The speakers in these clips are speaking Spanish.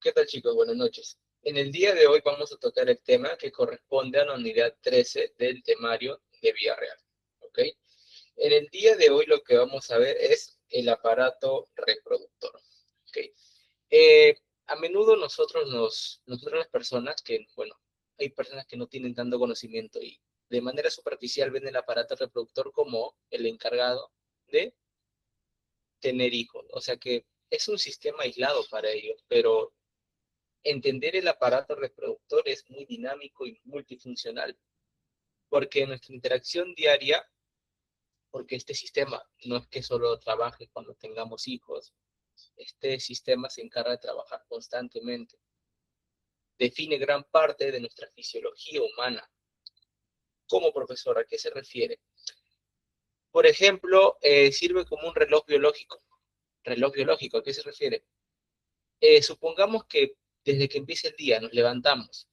¿Qué tal, chicos? Buenas noches. En el día de hoy vamos a tocar el tema que corresponde a la unidad 13 del temario de vía real. ¿Ok? En el día de hoy lo que vamos a ver es el aparato reproductor. ¿Ok? A menudo nosotros las personas que, bueno, hay personas que no tienen tanto conocimiento y de manera superficial ven el aparato reproductor como el encargado de tener hijos. O sea que es un sistema aislado para ellos, pero entender el aparato reproductor es muy dinámico y multifuncional, porque nuestra interacción diaria, porque este sistema no es que solo trabaje cuando tengamos hijos, este sistema se encarga de trabajar constantemente, define gran parte de nuestra fisiología humana. ¿Cómo, profesor? ¿A qué se refiere? Por ejemplo, sirve como un reloj biológico. ¿Reloj biológico? ¿A qué se refiere? Supongamos que desde que empieza el día nos levantamos,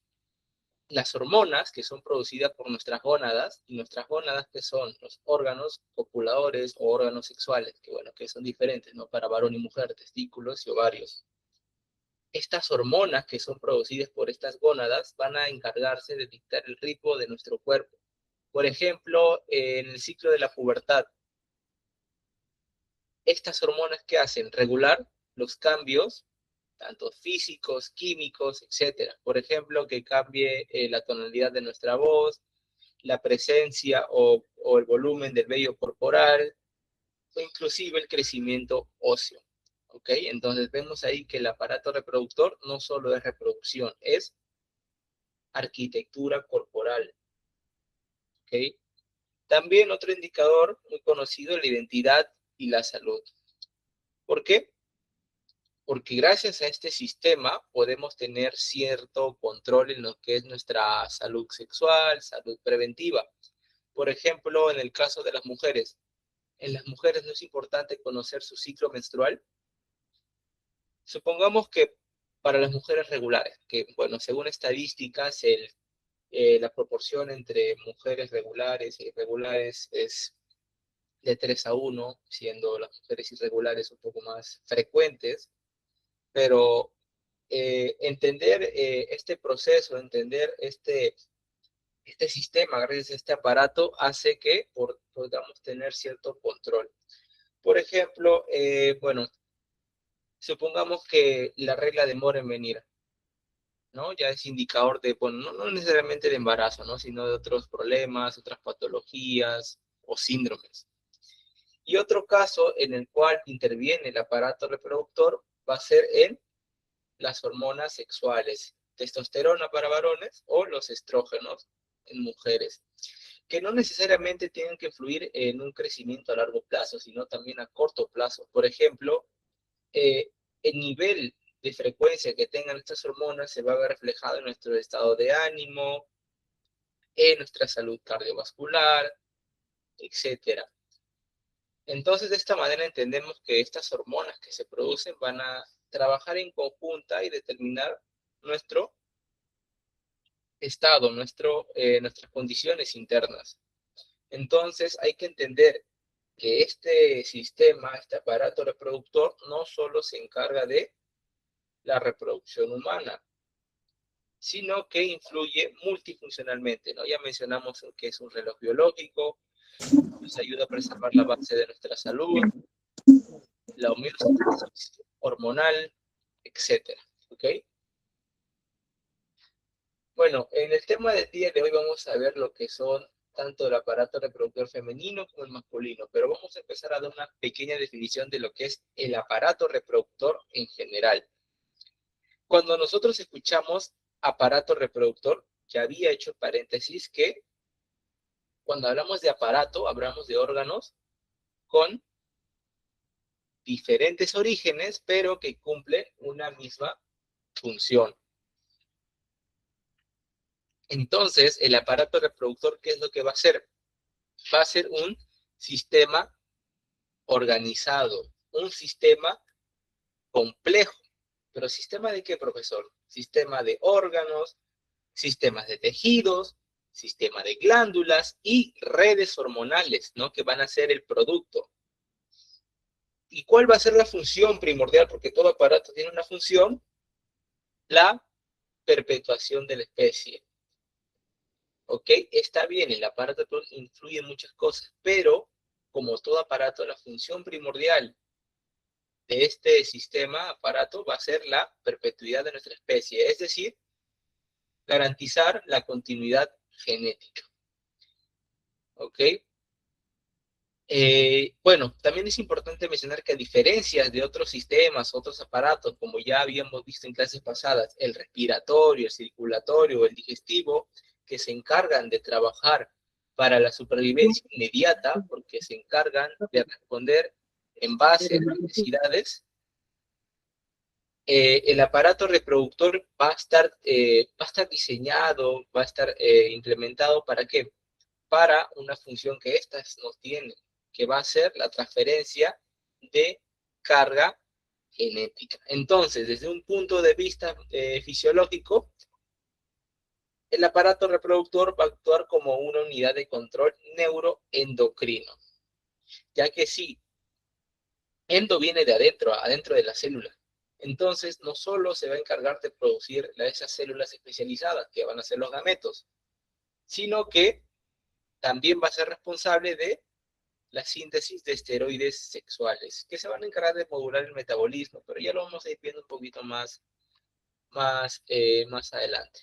las hormonas que son producidas por nuestras gónadas, y nuestras gónadas que son los órganos copuladores o órganos sexuales, que bueno, que son diferentes, ¿no? Para varón y mujer, testículos y ovarios. Estas hormonas que son producidas por estas gónadas van a encargarse de dictar el ritmo de nuestro cuerpo. Por ejemplo, en el ciclo de la pubertad, estas hormonas que hacen regular los cambios tanto físicos, químicos, etcétera. Por ejemplo, que cambie la tonalidad de nuestra voz, la presencia o el volumen del vello corporal, o inclusive el crecimiento óseo. ¿Ok? Entonces vemos ahí que el aparato reproductor no solo es reproducción, es arquitectura corporal. ¿Ok? También otro indicador muy conocido es la identidad y la salud. ¿Por qué? Porque gracias a este sistema podemos tener cierto control en lo que es nuestra salud sexual, salud preventiva. Por ejemplo, en el caso de las mujeres, en las mujeres no es importante conocer su ciclo menstrual. Supongamos que para las mujeres regulares, que bueno, según estadísticas, la proporción entre mujeres regulares e irregulares es de 3 a 1, siendo las mujeres irregulares un poco más frecuentes, pero entender este proceso, entender este sistema, gracias a este aparato, hace que podamos tener cierto control. Por ejemplo, bueno, supongamos que la regla demora en venir, ¿no? Ya es indicador de, bueno, no necesariamente de embarazo, ¿no? Sino de otros problemas, otras patologías o síndromes. Y otro caso en el cual interviene el aparato reproductor va a ser en las hormonas sexuales, testosterona para varones o los estrógenos en mujeres, que no necesariamente tienen que influir en un crecimiento a largo plazo, sino también a corto plazo. Por ejemplo, el nivel de frecuencia que tengan estas hormonas se va a ver reflejado en nuestro estado de ánimo, en nuestra salud cardiovascular, etcétera. Entonces, de esta manera entendemos que estas hormonas que se producen van a trabajar en conjunta y determinar nuestro estado, nuestras condiciones internas. Entonces, hay que entender que este sistema, este aparato reproductor, no solo se encarga de la reproducción humana, sino que influye multifuncionalmente, ¿no? Ya mencionamos que es un reloj biológico, nos ayuda a preservar la base de nuestra salud, la homeostasis hormonal, etcétera, ¿ok? Bueno, en el tema del día de hoy vamos a ver lo que son tanto el aparato reproductor femenino como el masculino, pero vamos a empezar a dar una pequeña definición de lo que es el aparato reproductor en general. Cuando nosotros escuchamos aparato reproductor, ya había hecho paréntesis que cuando hablamos de aparato, hablamos de órganos con diferentes orígenes, pero que cumplen una misma función. Entonces, el aparato reproductor, ¿qué es lo que va a hacer? Va a ser un sistema organizado, un sistema complejo. ¿Pero sistema de qué, profesor? Sistema de órganos, sistemas de tejidos, sistema de glándulas y redes hormonales, ¿no? Que van a ser el producto. ¿Y cuál va a ser la función primordial? Porque todo aparato tiene una función. la perpetuación de la especie. ¿Ok? Está bien, el aparato influye en muchas cosas, pero como todo aparato, la función primordial de este sistema, aparato, va a ser la perpetuidad de nuestra especie, es decir, garantizar la continuidad genética. ¿Ok? Bueno, también es importante mencionar que a diferencia de otros sistemas, otros aparatos, como ya habíamos visto en clases pasadas, el respiratorio, el circulatorio, el digestivo, que se encargan de trabajar para la supervivencia inmediata, porque se encargan de responder en base a necesidades, el aparato reproductor va a estar diseñado, va a estar implementado ¿para qué? Para una función que éstas nos tienen, que va a ser la transferencia de carga genética. Entonces, desde un punto de vista fisiológico, el aparato reproductor va a actuar como una unidad de control neuroendocrino, ya que sí, endo viene de adentro, adentro de la célula. Entonces, no solo se va a encargar de producir esas células especializadas, que van a ser los gametos, sino que también va a ser responsable de la síntesis de esteroides sexuales, que se van a encargar de modular el metabolismo, pero ya lo vamos a ir viendo un poquito más adelante.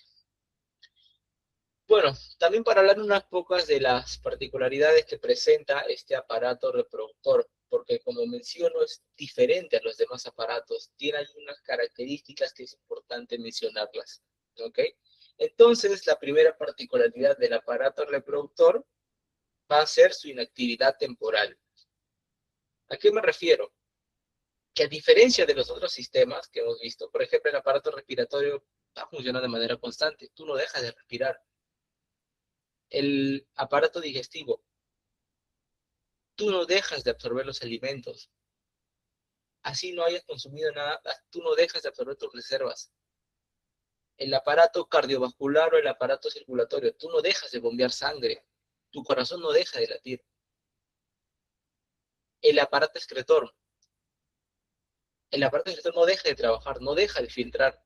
Bueno, también para hablar unas pocas de las particularidades que presenta este aparato reproductor, porque como menciono es diferente a los demás aparatos, tiene algunas características que es importante mencionarlas, ¿ok? Entonces, la primera particularidad del aparato reproductor va a ser su inactividad temporal. ¿A qué me refiero? Que a diferencia de los otros sistemas que hemos visto, por ejemplo, el aparato respiratorio va a funcionar de manera constante, tú no dejas de respirar. El aparato digestivo, tú no dejas de absorber los alimentos. Así no hayas consumido nada, tú no dejas de absorber tus reservas. El aparato cardiovascular o el aparato circulatorio, tú no dejas de bombear sangre. Tu corazón no deja de latir. El aparato excretor, el aparato excretor no deja de trabajar, no deja de filtrar.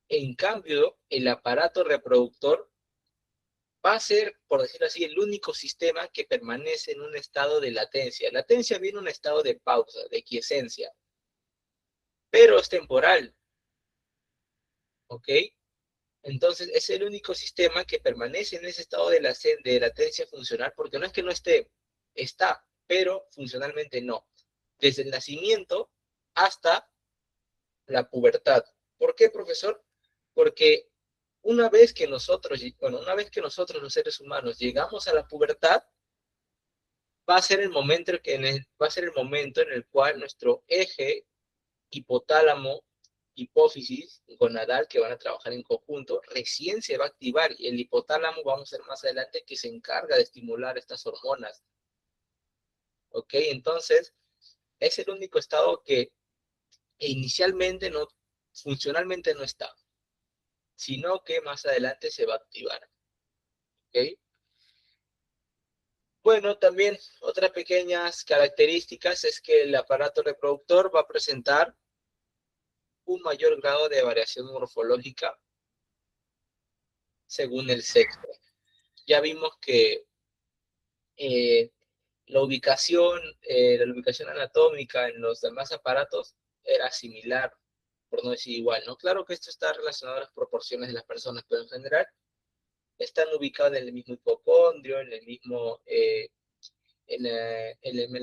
En cambio, el aparato reproductor va a ser, por decirlo así, el único sistema que permanece en un estado de latencia. Latencia viene un estado de pausa, de quiesencia, pero es temporal, ¿ok? Entonces es el único sistema que permanece en ese estado de latencia funcional, porque no es que no esté, está, pero funcionalmente no. Desde el nacimiento hasta la pubertad. ¿Por qué, profesor? Porque una vez que nosotros los seres humanos llegamos a la pubertad, va a ser el momento va a ser el momento en el cual nuestro eje hipotálamo, hipófisis, gonadal, que van a trabajar en conjunto, recién se va a activar y el hipotálamo, vamos a ver más adelante, que se encarga de estimular estas hormonas. ¿Ok? Entonces, es el único estado que inicialmente no, funcionalmente no está, sino que más adelante se va a activar. ¿Ok? Bueno, también otras pequeñas características es que el aparato reproductor va a presentar un mayor grado de variación morfológica según el sexo. Ya vimos que eh, la ubicación anatómica en los demás aparatos era similar, por no decir igual, ¿no? Claro que esto está relacionado a las proporciones de las personas, pero en general están ubicados en el mismo hipocondrio, en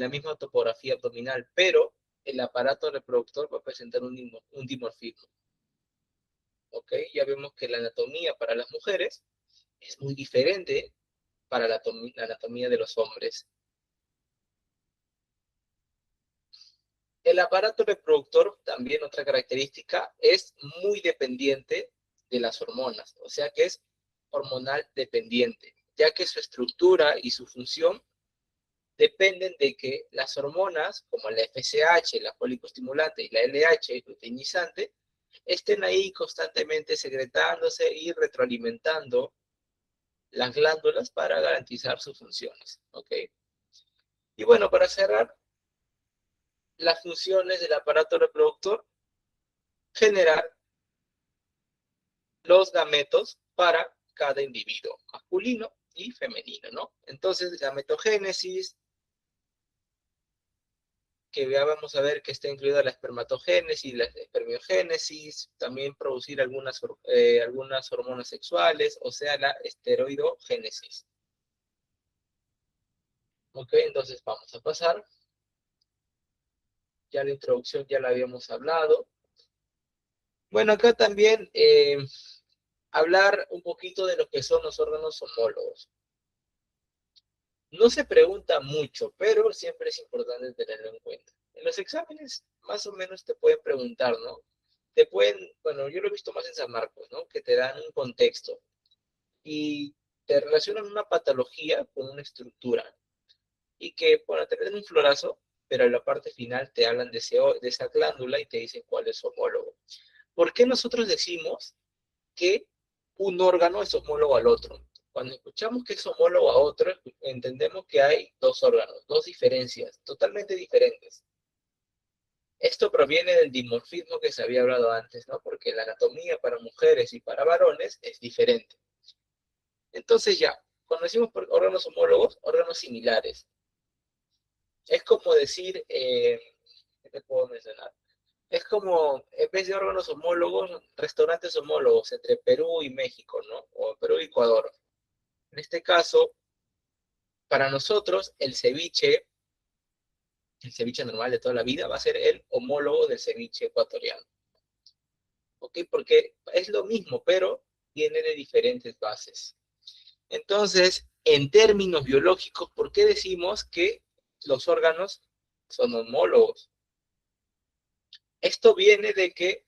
la misma topografía abdominal, pero el aparato reproductor va a presentar un dimorfismo. ¿Ok? Ya vemos que la anatomía para las mujeres es muy diferente para la anatomía de los hombres. El aparato reproductor, también otra característica, es muy dependiente de las hormonas, o sea que es hormonal dependiente, ya que su estructura y su función dependen de que las hormonas, como la FSH, la folicoestimulante y la LH, el luteinizante, estén ahí constantemente secretándose y retroalimentando las glándulas para garantizar sus funciones. ¿Ok? Y bueno, para cerrar, las funciones del aparato reproductor, generar los gametos para cada individuo, masculino y femenino, ¿no? Entonces, gametogénesis, que ya vamos a ver que está incluida la espermatogénesis, la espermiogénesis, también producir algunas hormonas sexuales, o sea, la esteroidogénesis. Ok, entonces vamos a pasar. Ya la introducción ya la habíamos hablado. Bueno, acá también hablar un poquito de lo que son los órganos homólogos. No se pregunta mucho, pero siempre es importante tenerlo en cuenta. En los exámenes más o menos te pueden preguntar, ¿no? Te pueden, bueno, yo lo he visto más en San Marcos, ¿no? Que te dan un contexto y te relacionan una patología con una estructura y que, bueno, te dan un florazo, pero en la parte final te hablan de esa glándula y te dicen cuál es su homólogo. ¿Por qué nosotros decimos que un órgano es homólogo al otro? Cuando escuchamos que es homólogo a otro, entendemos que hay dos órganos, dos diferencias totalmente diferentes. Esto proviene del dimorfismo que se había hablado antes, ¿no? Porque la anatomía para mujeres y para varones es diferente. Entonces ya, cuando decimos órganos homólogos, órganos similares. Es como decir, ¿qué te puedo mencionar? Es como, en vez de órganos homólogos, restaurantes homólogos entre Perú y México, ¿no? O Perú y Ecuador. En este caso, para nosotros, el ceviche normal de toda la vida, va a ser el homólogo del ceviche ecuatoriano. ¿Ok? Porque es lo mismo, pero viene de diferentes bases. Entonces, en términos biológicos, ¿por qué decimos que los órganos son homólogos? Esto viene de que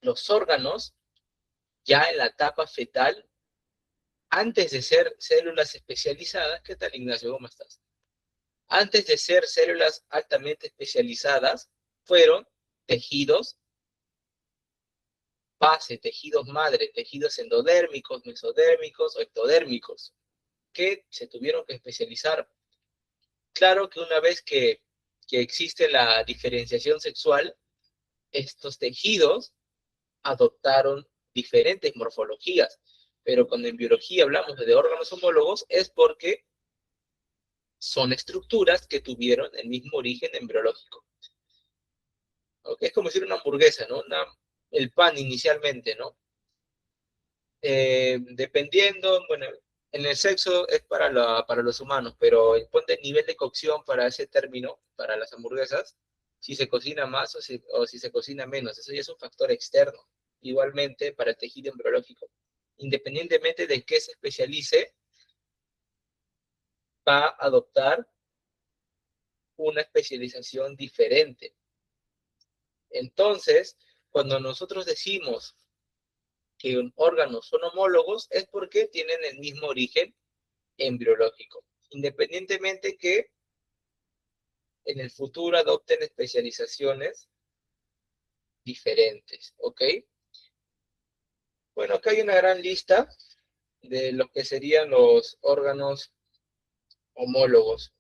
los órganos, ya en la etapa fetal, antes de ser células especializadas, ¿qué tal, Ignacio? ¿Cómo estás? Antes de ser células altamente especializadas, fueron tejidos base, tejidos madre, tejidos endodérmicos, mesodérmicos o ectodérmicos, que se tuvieron que especializar. Claro que una vez que existe la diferenciación sexual, estos tejidos adoptaron diferentes morfologías, pero cuando en biología hablamos de órganos homólogos es porque son estructuras que tuvieron el mismo origen embriológico. ¿Okay? Es como decir una hamburguesa, ¿no? El pan inicialmente, ¿no? Dependiendo, bueno, en el sexo es para los humanos, pero ponte el nivel de cocción para ese término, para las hamburguesas, si se cocina más o si se cocina menos, eso ya es un factor externo. Igualmente para el tejido embriológico. Independientemente de qué se especialice, va a adoptar una especialización diferente. Entonces, cuando nosotros decimos que órganos son homólogos, es porque tienen el mismo origen embriológico, independientemente que en el futuro adopten especializaciones diferentes, ¿ok? Bueno, acá hay una gran lista de lo que serían los órganos homólogos.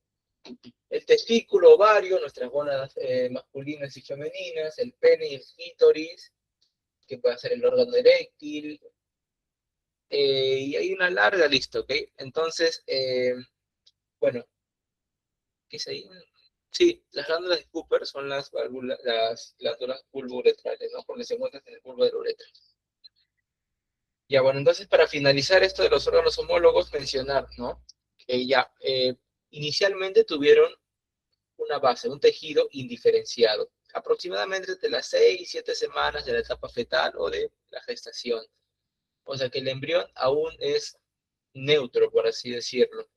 El testículo, ovario, nuestras gónadas masculinas y femeninas, el pene y el clítoris, que puede ser el órgano eréctil, y hay una larga lista, ¿ok? Entonces, bueno, ¿qué es ahí? Sí, las glándulas de Cooper son las glándulas pulvo-uretrales, ¿no? Porque se encuentran en el bulbo de la uretra. Ya, bueno, entonces para finalizar esto de los órganos homólogos, mencionar, ¿no? Que ya, inicialmente tuvieron una base, un tejido indiferenciado, aproximadamente de las 6, 7 semanas de la etapa fetal o de la gestación. O sea que el embrión aún es neutro, por así decirlo.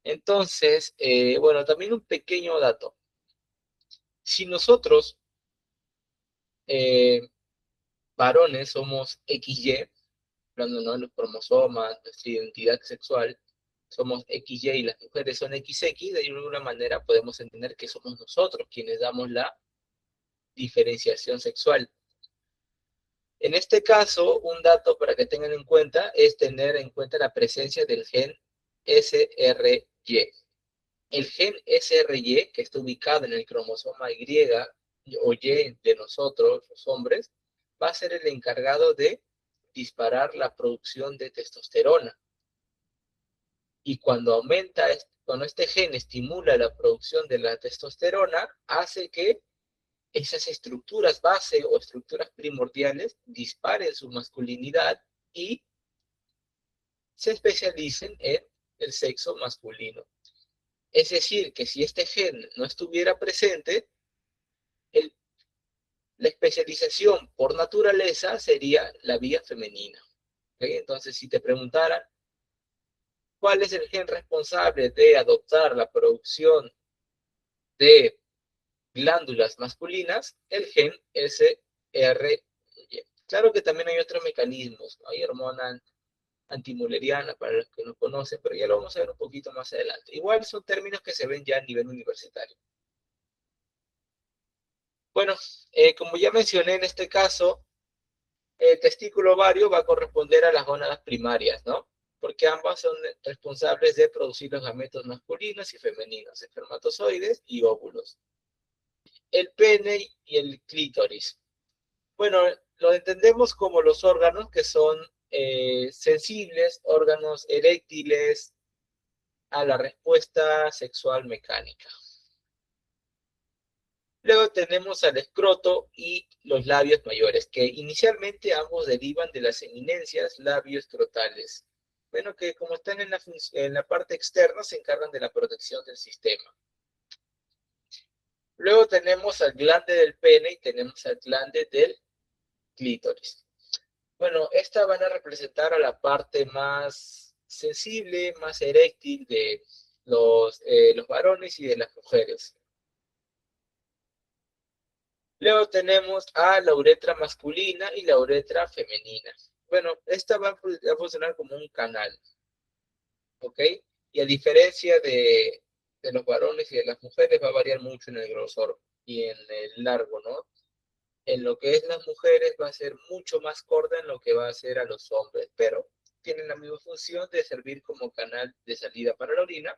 Entonces, bueno, también un pequeño dato. Si nosotros, eh, varones, somos XY, hablando, ¿no?, de los cromosomas, nuestra identidad sexual, somos XY y las mujeres son XX, de alguna manera podemos entender que somos nosotros quienes damos la diferenciación sexual. En este caso, un dato para que tengan en cuenta es tener en cuenta la presencia del gen SRY. El gen SRY, que está ubicado en el cromosoma Y o Y de nosotros, los hombres, va a ser el encargado de disparar la producción de testosterona. Y cuando cuando este gen estimula la producción de la testosterona, hace que esas estructuras base o estructuras primordiales disparen su masculinidad y se especialicen en el sexo masculino. Es decir, que si este gen no estuviera presente, la especialización por naturaleza sería la vía femenina. ¿Okay? Entonces, si te preguntaran cuál es el gen responsable de adoptar la producción de glándulas masculinas, el gen SRY. Claro que también hay otros mecanismos, ¿no? Hay hormona antimuleriana para los que no conocen, pero ya lo vamos a ver un poquito más adelante. Igual son términos que se ven ya a nivel universitario. Bueno, como ya mencioné en este caso, el testículo ovario va a corresponder a las gónadas primarias, ¿no? Porque ambas son responsables de producir los gametos masculinos y femeninos, espermatozoides y óvulos. El pene y el clítoris. Bueno, lo entendemos como los órganos que son sensibles, órganos eréctiles a la respuesta sexual mecánica. Luego tenemos al escroto y los labios mayores, que inicialmente ambos derivan de las eminencias labioescrotales. Bueno, que como están en la parte externa, se encargan de la protección del sistema. Luego tenemos al glande del pene y tenemos al glande del clítoris. Bueno, estas van a representar a la parte más sensible, más eréctil de los varones y de las mujeres. Luego tenemos a la uretra masculina y la uretra femenina. Bueno, esta va a funcionar como un canal, ¿ok? Y a diferencia de los varones y de las mujeres, va a variar mucho en el grosor y en el largo, ¿no? En lo que es las mujeres va a ser mucho más corta en lo que va a ser a los hombres, pero tienen la misma función de servir como canal de salida para la orina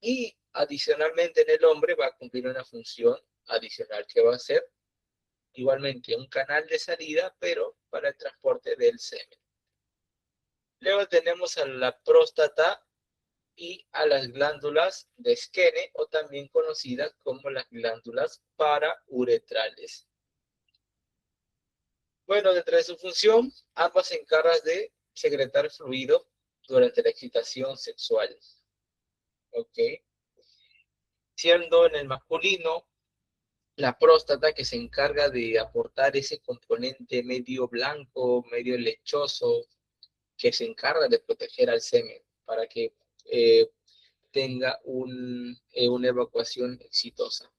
y adicionalmente en el hombre va a cumplir una función adicional que va a ser igualmente un canal de salida, pero para el transporte del semen. Luego tenemos a la próstata y a las glándulas de Skene, o también conocidas como las glándulas parauretrales. Bueno, dentro de su función, ambas se encargan de secretar fluido durante la excitación sexual. ¿Ok? Siendo en el masculino la próstata que se encarga de aportar ese componente medio blanco, medio lechoso, que se encarga de proteger al semen para que tenga una evacuación exitosa.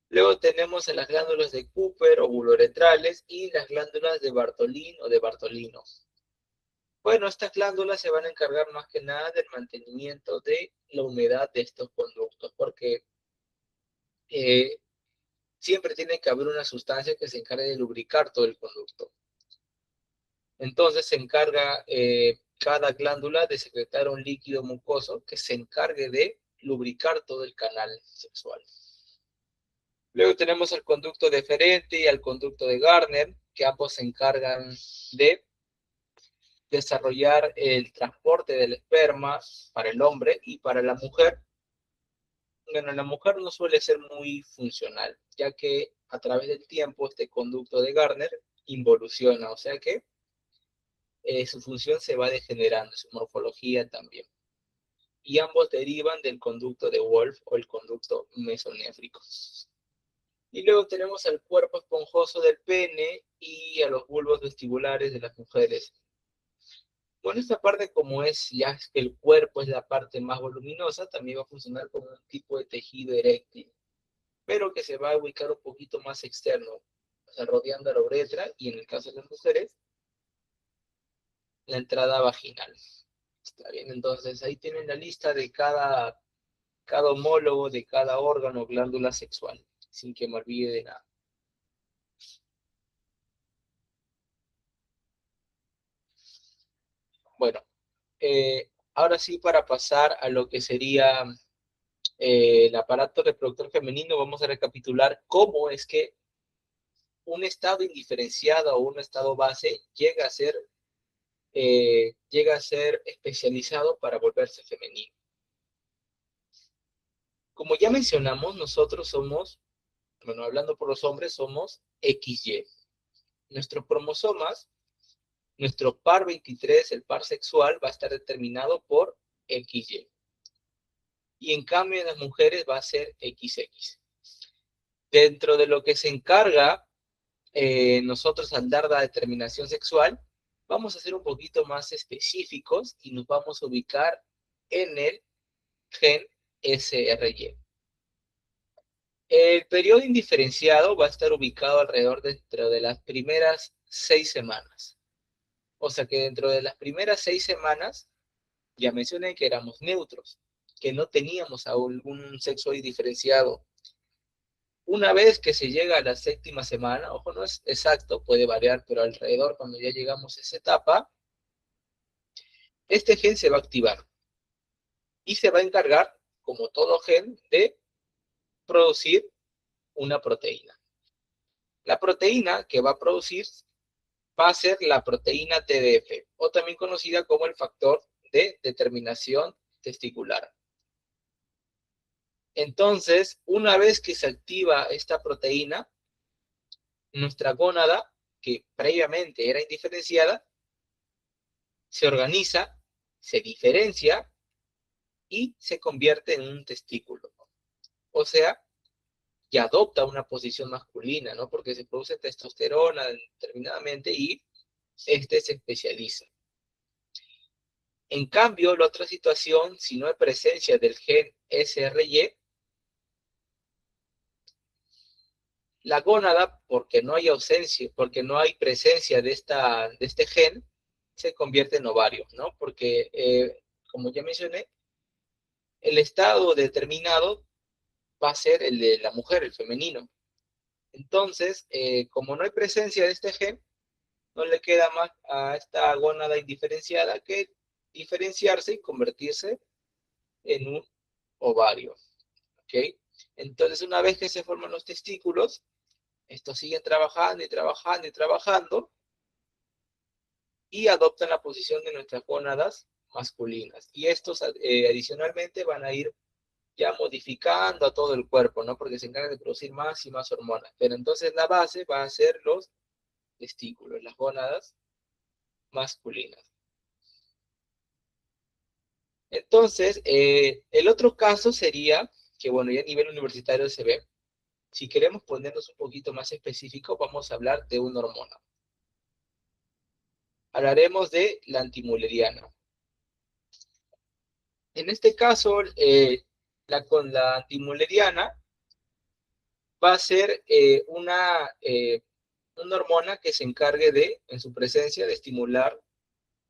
Luego tenemos a las glándulas de Cooper o buloretrales y las glándulas de Bartolín o de Bartolino. Bueno, estas glándulas se van a encargar más que nada del mantenimiento de la humedad de estos conductos, porque siempre tiene que haber una sustancia que se encargue de lubricar todo el conducto. Entonces se encarga cada glándula de secretar un líquido mucoso que se encargue de lubricar todo el canal sexual. Luego tenemos el conducto deferente y el conducto de Gardner, que ambos se encargan de desarrollar el transporte del esperma para el hombre y para la mujer. Bueno, la mujer no suele ser muy funcional, ya que a través del tiempo este conducto de Gardner involuciona, o sea que su función se va degenerando, su morfología también. Y ambos derivan del conducto de Wolff o el conducto mesonéfrico. Y luego tenemos al cuerpo esponjoso del pene y a los bulbos vestibulares de las mujeres. Bueno, esta parte, como es ya que el cuerpo es la parte más voluminosa, también va a funcionar como un tipo de tejido eréctil, pero que se va a ubicar un poquito más externo, o sea, rodeando la uretra y en el caso de las mujeres, la entrada vaginal. Está bien, entonces ahí tienen la lista de cada homólogo, de cada órgano, glándula sexual, sin que me olvide de nada. Bueno, ahora sí, para pasar a lo que sería el aparato reproductor femenino, vamos a recapitular cómo es que un estado indiferenciado o un estado base llega a ser especializado para volverse femenino. Como ya mencionamos, nosotros somos, bueno, hablando por los hombres, somos XY. Nuestros cromosomas, nuestro par 23, el par sexual, va a estar determinado por XY. Y en cambio en las mujeres va a ser XX. Dentro de lo que se encarga nosotros al dar la determinación sexual, vamos a ser un poquito más específicos y nos vamos a ubicar en el gen SRY. El periodo indiferenciado va a estar ubicado alrededor dentro de las primeras 6 semanas. O sea que dentro de las primeras 6 semanas, ya mencioné que éramos neutros, que no teníamos algún sexo indiferenciado. Una vez que se llega a la 7ª semana, ojo, no es exacto, puede variar, pero alrededor, cuando ya llegamos a esa etapa, este gen se va a activar y se va a encargar, como todo gen, de producir una proteína. La proteína que va a producir va a ser la proteína TDF, o también conocida como el factor de determinación testicular. Entonces, una vez que se activa esta proteína, nuestra gónada, que previamente era indiferenciada, se organiza, se diferencia y se convierte en un testículo. O sea, que adopta una posición masculina, ¿no? Porque se produce testosterona determinadamente y este se especializa. En cambio, la otra situación, si no hay presencia del gen SRY, la gónada, porque no hay ausencia, porque no hay presencia de este gen, se convierte en ovario, ¿no? Porque, como ya mencioné, el estado determinado va a ser el de la mujer, el femenino. Entonces, como no hay presencia de este gen, no le queda más a esta gónada indiferenciada que diferenciarse y convertirse en un ovario. ¿Ok? Entonces, una vez que se forman los testículos, estos siguen trabajando y trabajando y trabajando y adoptan la posición de nuestras gónadas masculinas. Y estos adicionalmente van a ir ya modificando a todo el cuerpo, ¿no? Porque se encargan de producir más y más hormonas. Pero entonces la base va a ser los testículos, las gónadas masculinas. Entonces, el otro caso sería, que bueno, ya a nivel universitario se ve, si queremos ponernos un poquito más específico, vamos a hablar de una hormona. Hablaremos de la antimuleriana. En este caso, con la antimuleriana va a ser una hormona que se encargue de, en su presencia, de estimular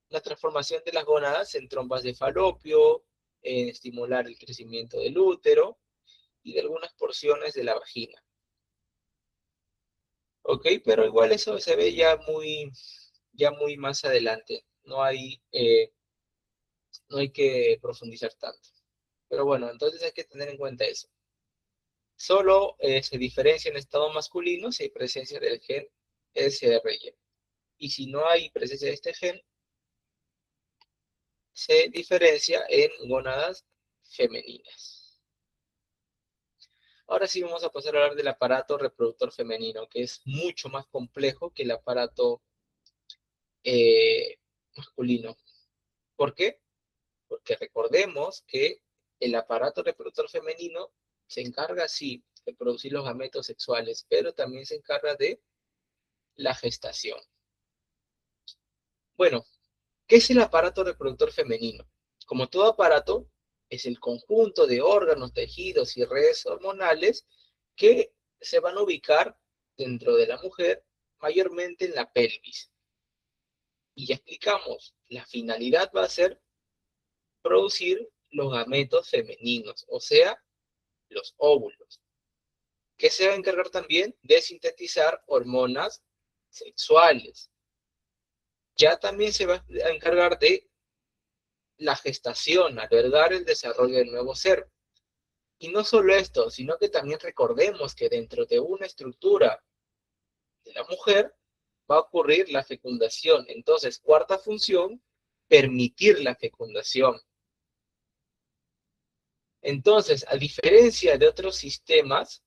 la transformación de las gónadas en trompas de falopio, estimular el crecimiento del útero y de algunas porciones de la vagina. ¿Ok? Pero igual eso se ve ya muy más adelante. No hay que profundizar tanto. Pero bueno, entonces hay que tener en cuenta eso. Solo se diferencia en estado masculino si hay presencia del gen SRY. Y si no hay presencia de este gen, se diferencia en gónadas femeninas. Ahora sí vamos a pasar a hablar del aparato reproductor femenino, que es mucho más complejo que el aparato masculino. ¿Por qué? Porque recordemos que el aparato reproductor femenino se encarga, sí, de producir los gametos sexuales, pero también se encarga de la gestación. Bueno, ¿qué es el aparato reproductor femenino? Como todo aparato, es el conjunto de órganos, tejidos y redes hormonales que se van a ubicar dentro de la mujer, mayormente en la pelvis. Y ya explicamos, la finalidad va a ser producir los gametos femeninos, o sea, los óvulos, que se va a encargar también de sintetizar hormonas sexuales. Ya también se va a encargar de la gestación, albergar el desarrollo del nuevo ser. Y no solo esto, sino que también recordemos que dentro de una estructura mujer va a ocurrir la fecundación. Entonces, cuarta función, permitir la fecundación. Entonces, a diferencia de otros sistemas,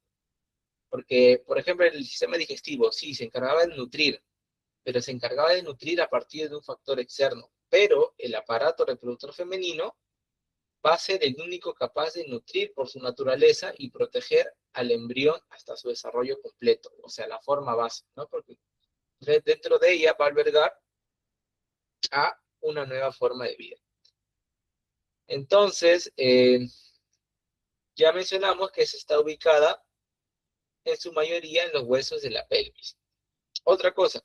porque, por ejemplo, el sistema digestivo, sí, se encargaba de nutrir, pero se encargaba de nutrir a partir de un factor externo. Pero el aparato reproductor femenino va a ser el único capaz de nutrir por su naturaleza y proteger al embrión hasta su desarrollo completo, o sea, la forma base, ¿no? Porque dentro de ella va a albergar a una nueva forma de vida. Entonces, ya mencionamos que se está ubicada en su mayoría en los huesos de la pelvis. Otra cosa,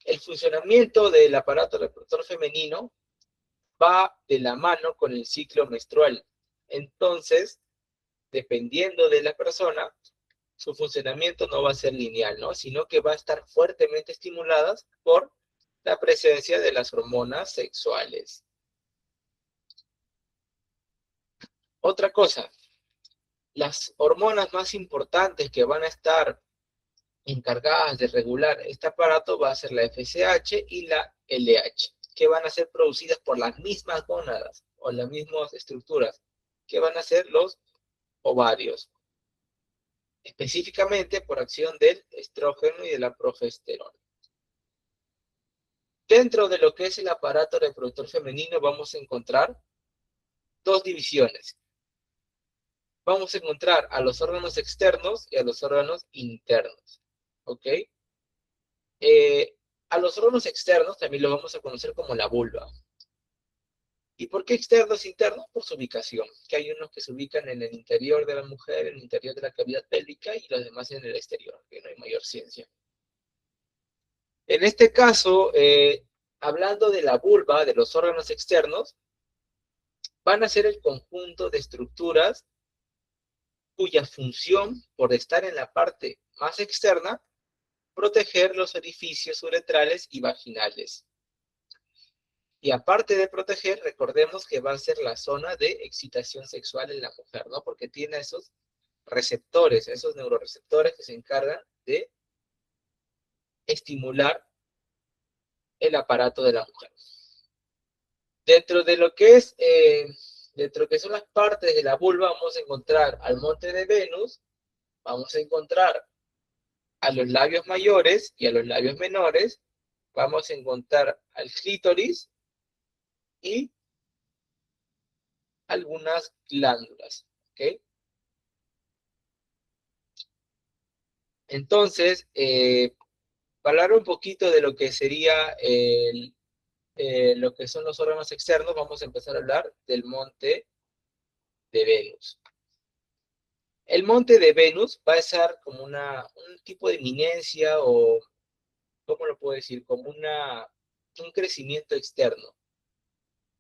el funcionamiento del aparato reproductor femenino va de la mano con el ciclo menstrual. Entonces, dependiendo de la persona, su funcionamiento no va a ser lineal, ¿no? Sino que va a estar fuertemente estimuladas por la presencia de las hormonas sexuales. Otra cosa, las hormonas más importantes que van a estar encargadas de regular este aparato va a ser la FSH y la LH, que van a ser producidas por las mismas gónadas o las mismas estructuras, que van a ser los ovarios, específicamente por acción del estrógeno y de la progesterona. Dentro de lo que es el aparato reproductor femenino vamos a encontrar dos divisiones. Vamos a encontrar a los órganos externos y a los órganos internos. ¿Ok? A los órganos externos también los vamos a conocer como la vulva. ¿Y por qué externos e internos? Por su ubicación, que hay unos que se ubican en el interior de la mujer, en el interior de la cavidad pélvica, y los demás en el exterior, que no hay mayor ciencia. En este caso, hablando de la vulva, de los órganos externos, van a ser el conjunto de estructuras cuya función, por estar en la parte más externa, proteger los orificios uretrales y vaginales. Y aparte de proteger, recordemos que va a ser la zona de excitación sexual en la mujer, ¿no? Porque tiene esos receptores, esos neuroreceptores que se encargan de estimular el aparato de la mujer. Dentro de lo que es, dentro de lo que son las partes de la vulva, vamos a encontrar al monte de Venus, vamos a encontrar a los labios mayores y a los labios menores, vamos a encontrar al clítoris y algunas glándulas, ¿ok? Entonces, para hablar un poquito de lo que sería lo que son los órganos externos, vamos a empezar a hablar del monte de Venus. El monte de Venus va a ser como un tipo de eminencia o, ¿cómo lo puedo decir? Como un crecimiento externo,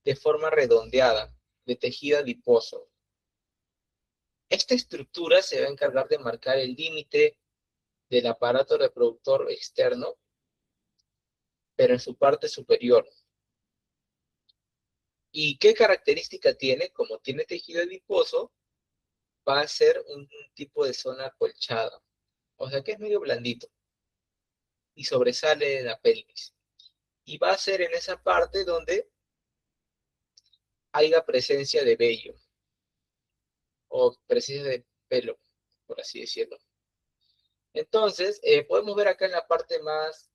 de forma redondeada, de tejido adiposo. Esta estructura se va a encargar de marcar el límite del aparato reproductor externo, pero en su parte superior. ¿Y qué característica tiene? Como tiene tejido adiposo, va a ser un tipo de zona acolchada. O sea que es medio blandito y sobresale de la pelvis. Y va a ser en esa parte donde haya presencia de vello o presencia de pelo, por así decirlo. Entonces, podemos ver acá en la parte más,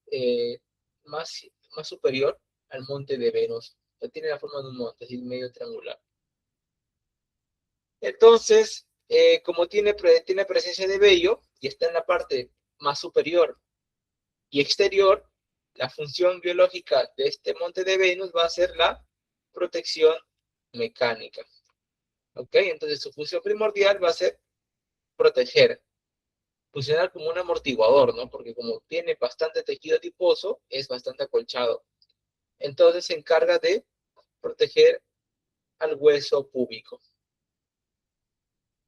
más superior al monte de Venus. Tiene la forma de un monte, es decir, medio triangular. Entonces, como tiene presencia de vello y está en la parte más superior y exterior, la función biológica de este monte de Venus va a ser la protección mecánica. ¿Ok? Entonces, su función primordial va a ser proteger, funcionar como un amortiguador, ¿no? Porque como tiene bastante tejido adiposo, es bastante acolchado. Entonces, se encarga de proteger al hueso púbico.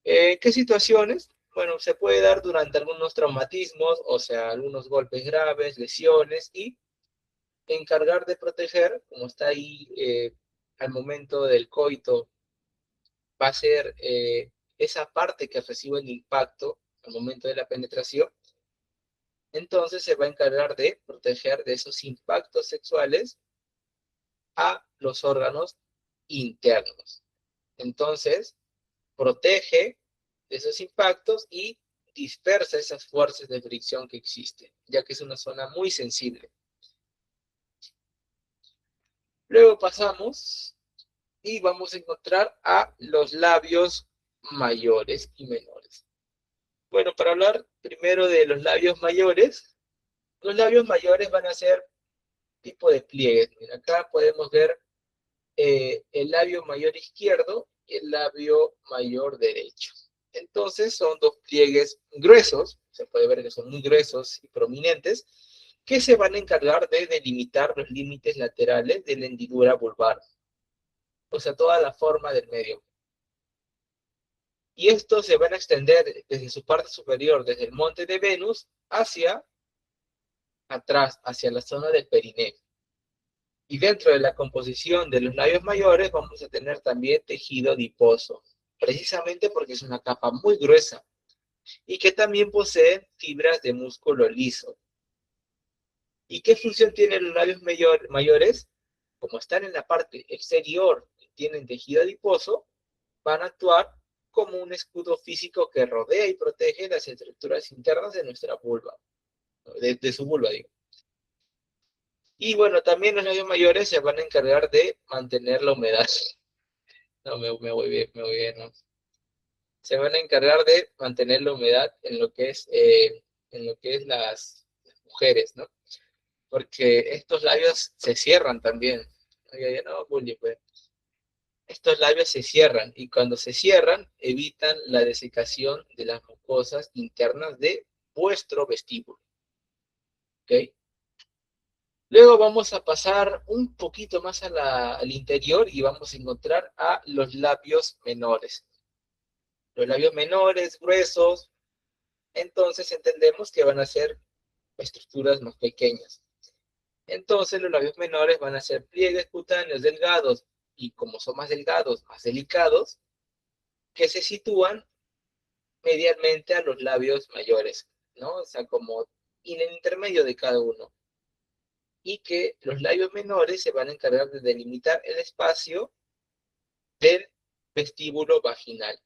¿Qué situaciones? Bueno, se puede dar durante algunos traumatismos, o sea, algunos golpes graves, lesiones, y encargar de proteger, como está ahí al momento del coito, va a ser esa parte que recibe el impacto al momento de la penetración, Entonces se va a encargar de proteger de esos impactos sexuales a los órganos internos. Entonces, protege de esos impactos y dispersa esas fuerzas de fricción que existen, ya que es una zona muy sensible. Luego pasamos y vamos a encontrar a los labios mayores y menores. Bueno, para hablar primero de los labios mayores van a ser tipo de pliegues. Mira, acá podemos ver el labio mayor izquierdo y el labio mayor derecho. Entonces son dos pliegues gruesos, se puede ver que son muy gruesos y prominentes, que se van a encargar de delimitar los límites laterales de la hendidura vulvar, o sea, toda la forma del medio. Y estos se van a extender desde su parte superior, desde el monte de Venus, hacia atrás, hacia la zona del perineo. Y dentro de la composición de los labios mayores vamos a tener también tejido adiposo, precisamente porque es una capa muy gruesa y que también posee fibras de músculo liso. ¿Y qué función tienen los labios mayores? Como están en la parte exterior y tienen tejido adiposo, van a actuar como un escudo físico que rodea y protege las estructuras internas de nuestra vulva, de su vulva, digo. Y bueno, también los labios mayores se van a encargar de mantener la humedad. No, me voy bien, ¿no? Se van a encargar de mantener la humedad en lo que es las mujeres, ¿no? Porque estos labios se cierran también. Oye, no, bully, pues. Estos labios se cierran y cuando se cierran evitan la desecación de las mucosas internas de vuestro vestíbulo, ¿ok? Luego vamos a pasar un poquito más al interior y vamos a encontrar a los labios menores. Los labios menores, gruesos, entonces entendemos que van a ser estructuras más pequeñas. Entonces los labios menores van a ser pliegues cutáneos delgados y como son más delgados, más delicados, que se sitúan medialmente a los labios mayores, ¿no? O sea, como en el intermedio de cada uno. Y que los labios menores se van a encargar de delimitar el espacio del vestíbulo vaginal.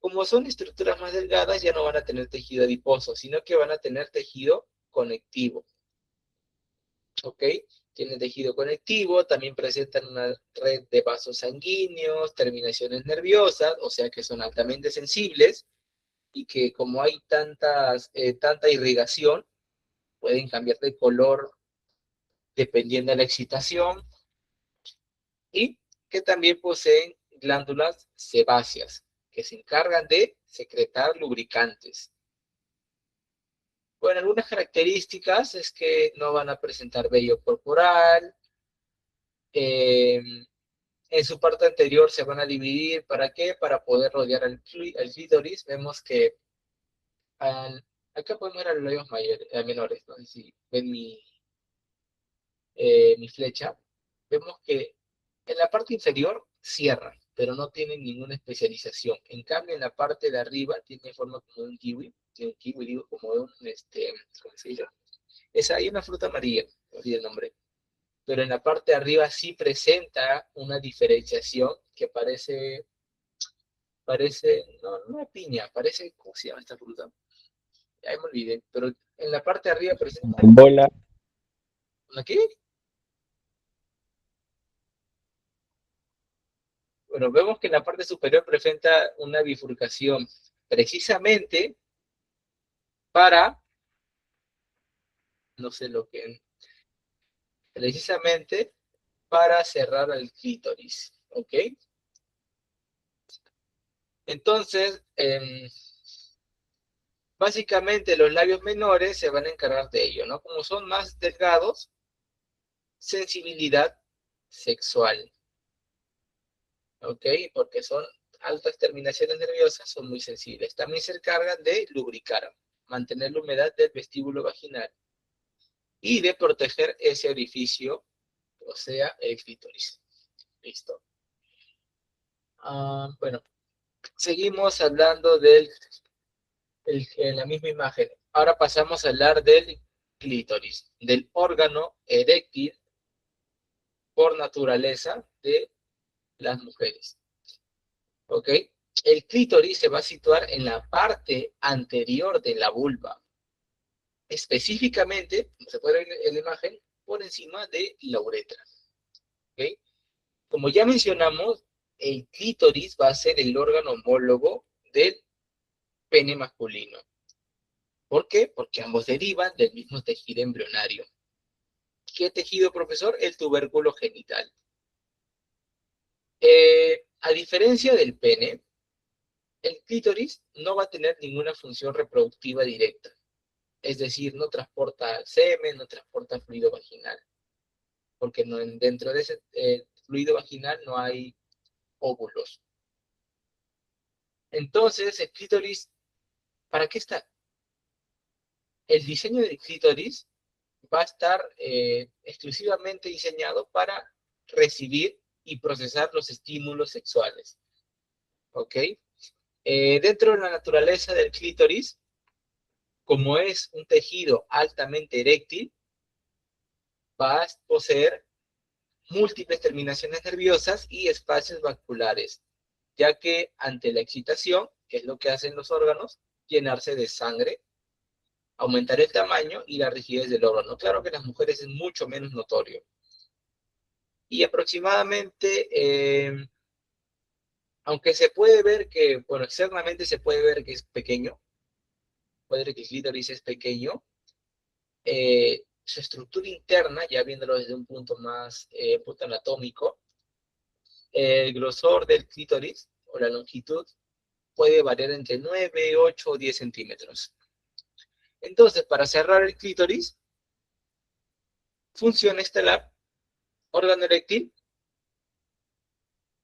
Como son estructuras más delgadas, ya no van a tener tejido adiposo, sino que van a tener tejido conectivo. ¿Ok? Tienen tejido conectivo, también presentan una red de vasos sanguíneos, terminaciones nerviosas, o sea que son altamente sensibles y que como hay tanta irrigación, pueden cambiar de color dependiendo de la excitación y que también poseen glándulas sebáceas que se encargan de secretar lubricantes. Bueno, algunas características es que no van a presentar vello corporal, eh, en su parte anterior se van a dividir, ¿para qué? Para poder rodear al clítoris. Vemos que acá podemos ver a los labios menores, no sé si ven mi flecha. Vemos que en la parte inferior cierran, pero no tienen ninguna especialización. En cambio, en la parte de arriba tiene forma como de un kiwi, digo, como de un, ¿cómo se dice? Hay una fruta amarilla, no olvidé el nombre, pero en la parte de arriba sí presenta una diferenciación que no, no piña, parece, ¿cómo se llama esta fruta? Ya me olvidé, pero en la parte de arriba presenta Bola. ¿una qué? Bueno, vemos que en la parte superior presenta una bifurcación precisamente para, no sé lo que, precisamente para cerrar el clítoris, ¿ok? Entonces, básicamente los labios menores se van a encargar de ello, ¿no? Como son más delgados, sensibilidad sexual, ¿ok? Porque son altas terminaciones nerviosas, son muy sensibles. También se encargan de lubricar, mantener la humedad del vestíbulo vaginal y de proteger ese orificio, o sea, el clítoris. Listo. Bueno, seguimos hablando en la misma imagen. ahora pasamos a hablar del clítoris, del órgano eréctil por naturaleza de las mujeres. ¿Ok? El clítoris se va a situar en la parte anterior de la vulva, específicamente, como se puede ver en la imagen, por encima de la uretra. ¿Ok? Como ya mencionamos, el clítoris va a ser el órgano homólogo del pene masculino. ¿Por qué? Porque ambos derivan del mismo tejido embrionario. ¿Qué tejido, profesor? El tubérculo genital. A diferencia del pene, el clítoris no va a tener ninguna función reproductiva directa. Es decir, no transporta semen, no transporta fluido vaginal. Porque no, dentro de ese fluido vaginal no hay óvulos. Entonces, el clítoris, ¿para qué está? El diseño del clítoris va a estar exclusivamente diseñado para recibir y procesar los estímulos sexuales. ¿Ok? Dentro de la naturaleza del clítoris, como es un tejido altamente eréctil, va a poseer múltiples terminaciones nerviosas y espacios vasculares, ya que ante la excitación, que es lo que hacen los órganos, llenarse de sangre, aumentar el tamaño y la rigidez del órgano. Claro que en las mujeres es mucho menos notorio. Y aproximadamente, aunque se puede ver que, bueno, externamente se puede ver que es pequeño, puede ver que el clítoris es pequeño, su estructura interna, ya viéndolo desde un punto más punto anatómico, el grosor del clítoris o la longitud puede variar entre 9, 8 o 10 centímetros. Entonces, para cerrar el clítoris, función estelar, órgano eréctil,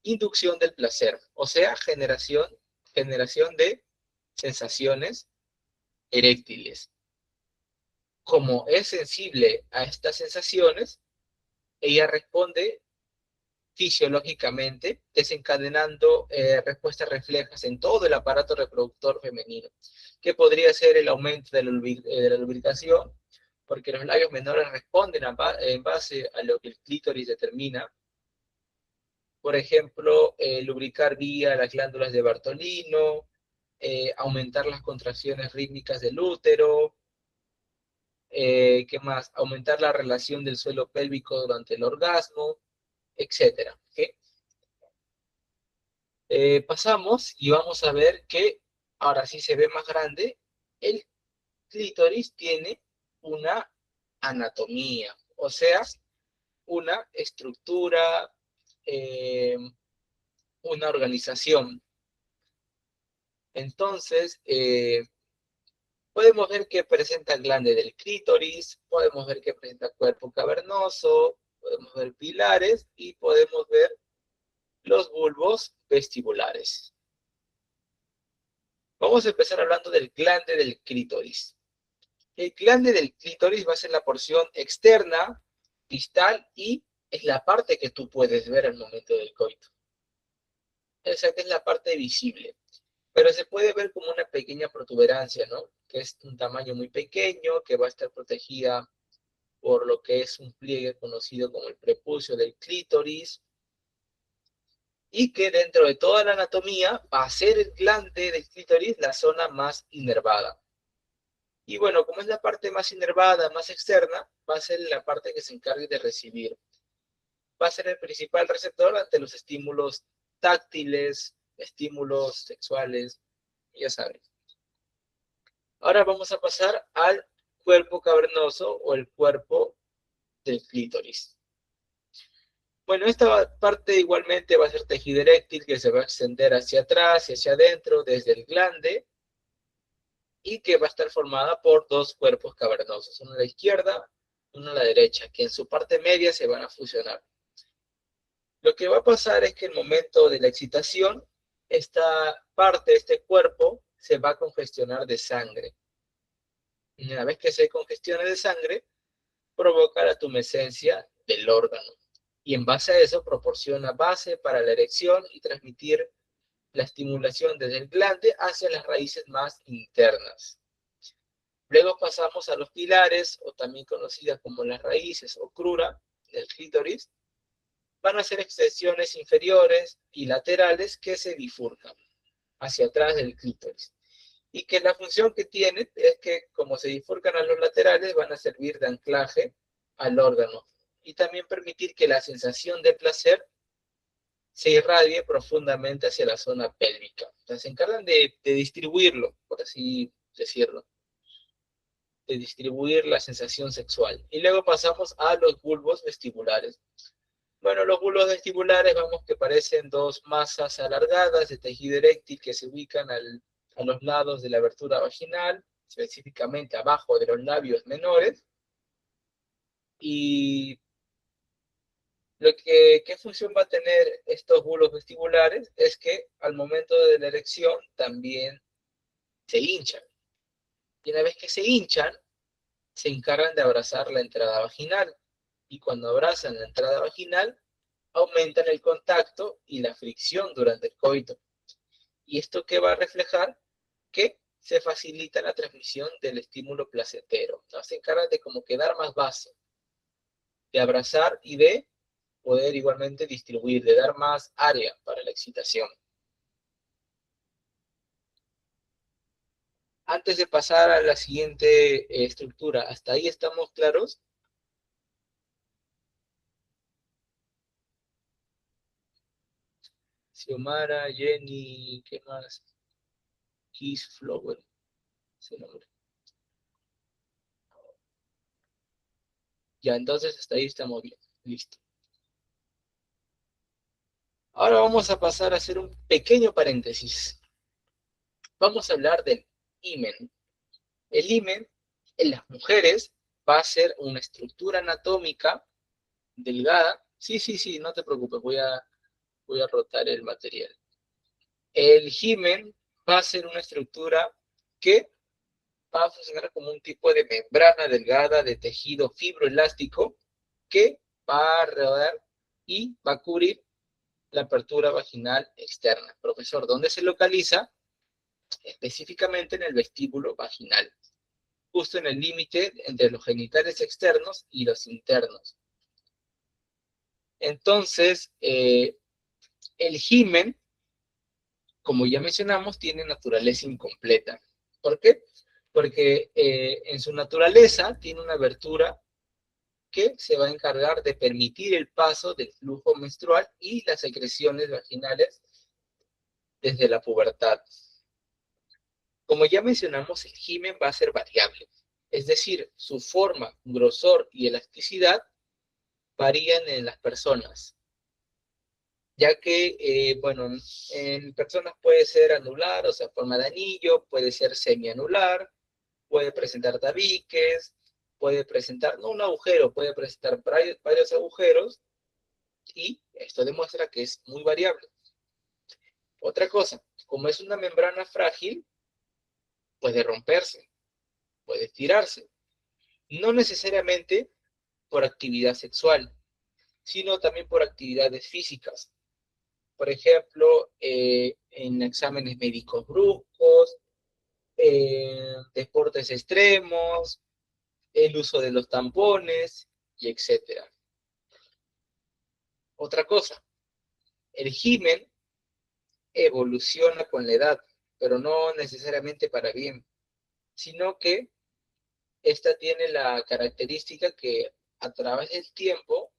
inducción del placer, o sea, generación de sensaciones eréctiles. Como es sensible a estas sensaciones, ella responde fisiológicamente, desencadenando respuestas reflejas en todo el aparato reproductor femenino, que podría ser el aumento de la lubricación, porque los labios menores responden en base a lo que el clítoris determina. Por ejemplo, lubricar vía las glándulas de Bartolino, aumentar las contracciones rítmicas del útero, ¿qué más? Aumentar la relación del suelo pélvico durante el orgasmo, etcétera. ¿Okay? Pasamos y vamos a ver que ahora sí se ve más grande. El clítoris tiene una anatomía, o sea, una estructura, eh, una organización. Entonces, podemos ver que presenta el glande del clítoris, podemos ver que presenta cuerpo cavernoso, podemos ver pilares y podemos ver los bulbos vestibulares. Vamos a empezar hablando del glande del clítoris. El glande del clítoris va a ser la porción externa, distal, y es la parte que tú puedes ver al momento del coito. Esa es la parte visible. Pero se puede ver como una pequeña protuberancia, ¿no? Que es un tamaño muy pequeño, que va a estar protegida por lo que es un pliegue conocido como el prepucio del clítoris, y que dentro de toda la anatomía va a ser el glande del clítoris la zona más inervada. Y bueno, como es la parte más inervada, más externa, va a ser la parte que se encargue de recibir. Va a ser el principal receptor ante los estímulos táctiles, estímulos sexuales, ya saben. Ahora vamos a pasar al cuerpo cavernoso o el cuerpo del clítoris. Bueno, esta parte igualmente va a ser tejido eréctil que se va a extender hacia atrás y hacia adentro desde el glande y que va a estar formada por dos cuerpos cavernosos, uno a la izquierda, uno a la derecha, que en su parte media se van a fusionar. Lo que va a pasar es que en el momento de la excitación, esta parte, este cuerpo, se va a congestionar de sangre. Y una vez que se congestione de sangre, provoca la tumescencia del órgano. Y en base a eso proporciona base para la erección y transmitir la estimulación desde el glande hacia las raíces más internas. Luego pasamos a los pilares, o también conocidas como las raíces o crura del clítoris. Van a ser extensiones inferiores y laterales que se bifurcan hacia atrás del clítoris. Y que la función que tienen es que, como se bifurcan a los laterales, van a servir de anclaje al órgano. Y también permitir que la sensación de placer se irradie profundamente hacia la zona pélvica. O sea, se encargan de distribuirlo, por así decirlo, de distribuir la sensación sexual. Y luego pasamos a los bulbos vestibulares. Bueno, los bulbos vestibulares, vamos, que parecen dos masas alargadas de tejido eréctil que se ubican a los lados de la abertura vaginal, específicamente abajo de los labios menores. Y ¿qué función va a tener estos bulbos vestibulares? Es que al momento de la erección también se hinchan. Y una vez que se hinchan, se encargan de abrazar la entrada vaginal. Y cuando abrazan la entrada vaginal, aumentan el contacto y la fricción durante el coito. ¿Y esto qué va a reflejar? Que se facilita la transmisión del estímulo placentero. ¿No? Se encarga de como que dar más base, de abrazar y de poder igualmente distribuir, de dar más área para la excitación. Antes de pasar a la siguiente estructura, ¿hasta ahí estamos claros? Xiomara, Jenny, ¿qué más? Kiss Flower, ese nombre. Ya, entonces hasta ahí estamos bien. Listo. Ahora vamos a pasar a hacer un pequeño paréntesis. Vamos a hablar del himen. El himen en las mujeres va a ser una estructura anatómica delgada. Sí, sí, sí, no te preocupes, voy a rotar el material. El himen va a ser una estructura que va a funcionar como un tipo de membrana delgada de tejido fibroelástico que va a rodear y va a cubrir la apertura vaginal externa. Profesor, ¿dónde se localiza? Específicamente en el vestíbulo vaginal, justo en el límite entre los genitales externos y los internos. Entonces, el himen, como ya mencionamos, tiene naturaleza incompleta. ¿Por qué? Porque en su naturaleza tiene una abertura que se va a encargar de permitir el paso del flujo menstrual y las secreciones vaginales desde la pubertad. Como ya mencionamos, el himen va a ser variable, es decir, su forma, grosor y elasticidad varían en las personas, ya que, bueno, en personas puede ser anular, o sea, forma de anillo, puede ser semianular, puede presentar tabiques, puede presentar, no un agujero, puede presentar varios agujeros, y esto demuestra que es muy variable. Otra cosa, como es una membrana frágil, puede romperse, puede estirarse, no necesariamente por actividad sexual, sino también por actividades físicas. Por ejemplo, en exámenes médicos bruscos, deportes extremos, el uso de los tampones, y etcétera. Otra cosa, el himen evoluciona con la edad, pero no necesariamente para bien, sino que esta tiene la característica que a través del tiempo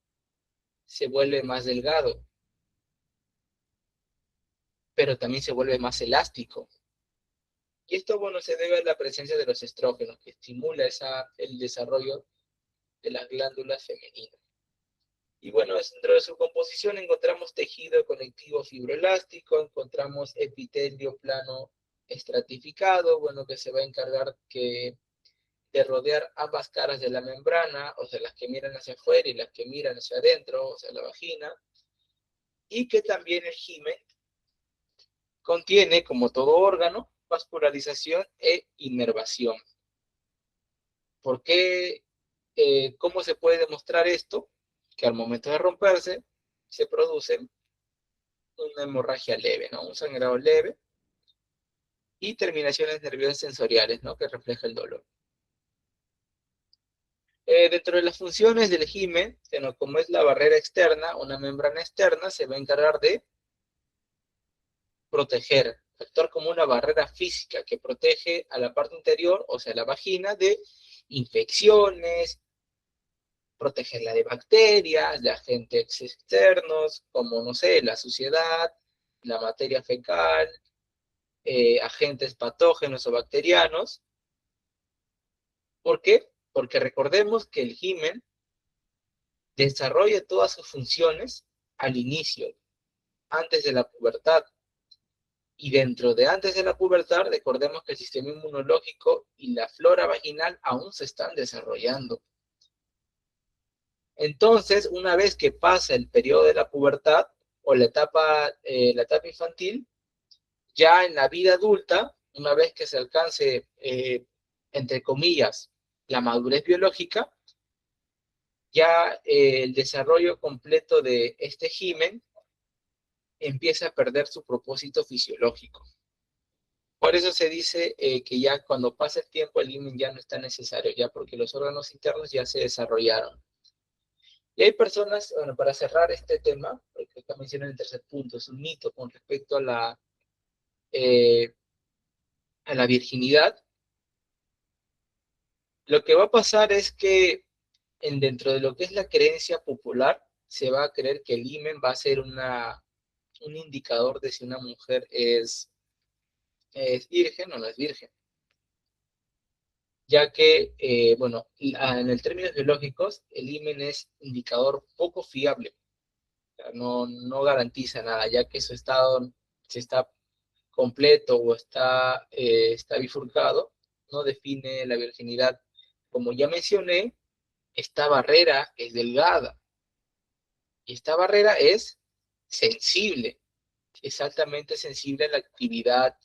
se vuelve más delgado, pero también se vuelve más elástico. Y esto, bueno, se debe a la presencia de los estrógenos, que estimula el desarrollo de las glándulas femeninas. Y bueno, dentro de su composición encontramos tejido conectivo fibroelástico, encontramos epitelio plano estratificado, bueno, que se va a encargar de rodear ambas caras de la membrana, o sea, las que miran hacia afuera y las que miran hacia adentro, o sea, la vagina, y que también el himen contiene, como todo órgano, vascularización e inervación. ¿Por qué? ¿Cómo se puede demostrar esto? Que al momento de romperse se produce una hemorragia leve, ¿no? Un sangrado leve y terminaciones nerviosas sensoriales, ¿no? Que refleja el dolor. Dentro de las funciones del himen, como es la barrera externa, una membrana externa se va a encargar de proteger, actuar como una barrera física que protege a la parte interior, o sea, la vagina, de infecciones, protegerla de bacterias, de agentes externos, como, no sé, la suciedad, la materia fecal, agentes patógenos o bacterianos. ¿Por qué? Porque recordemos que el himen desarrolla todas sus funciones al inicio, antes de la pubertad. Y dentro de antes de la pubertad, recordemos que el sistema inmunológico y la flora vaginal aún se están desarrollando. Entonces, una vez que pasa el periodo de la pubertad o la etapa infantil, ya en la vida adulta, una vez que se alcance, entre comillas, la madurez biológica, ya el desarrollo completo de este himen empieza a perder su propósito fisiológico. Por eso se dice que ya cuando pasa el tiempo el himen ya no está necesario, ya porque los órganos internos ya se desarrollaron. Y hay personas, bueno, para cerrar este tema, porque acá mencionan el tercer punto, es un mito con respecto eh, a la virginidad. Lo que va a pasar es que dentro de lo que es la creencia popular, se va a creer que el himen va a ser un indicador de si una mujer es virgen o no es virgen, ya que, bueno, en el términos biológicos, el himen es indicador poco fiable, o sea, no garantiza nada, ya que su estado, si está completo o está bifurcado, no define la virginidad. Como ya mencioné, esta barrera es delgada y esta barrera es sensible, es altamente sensible a la actividad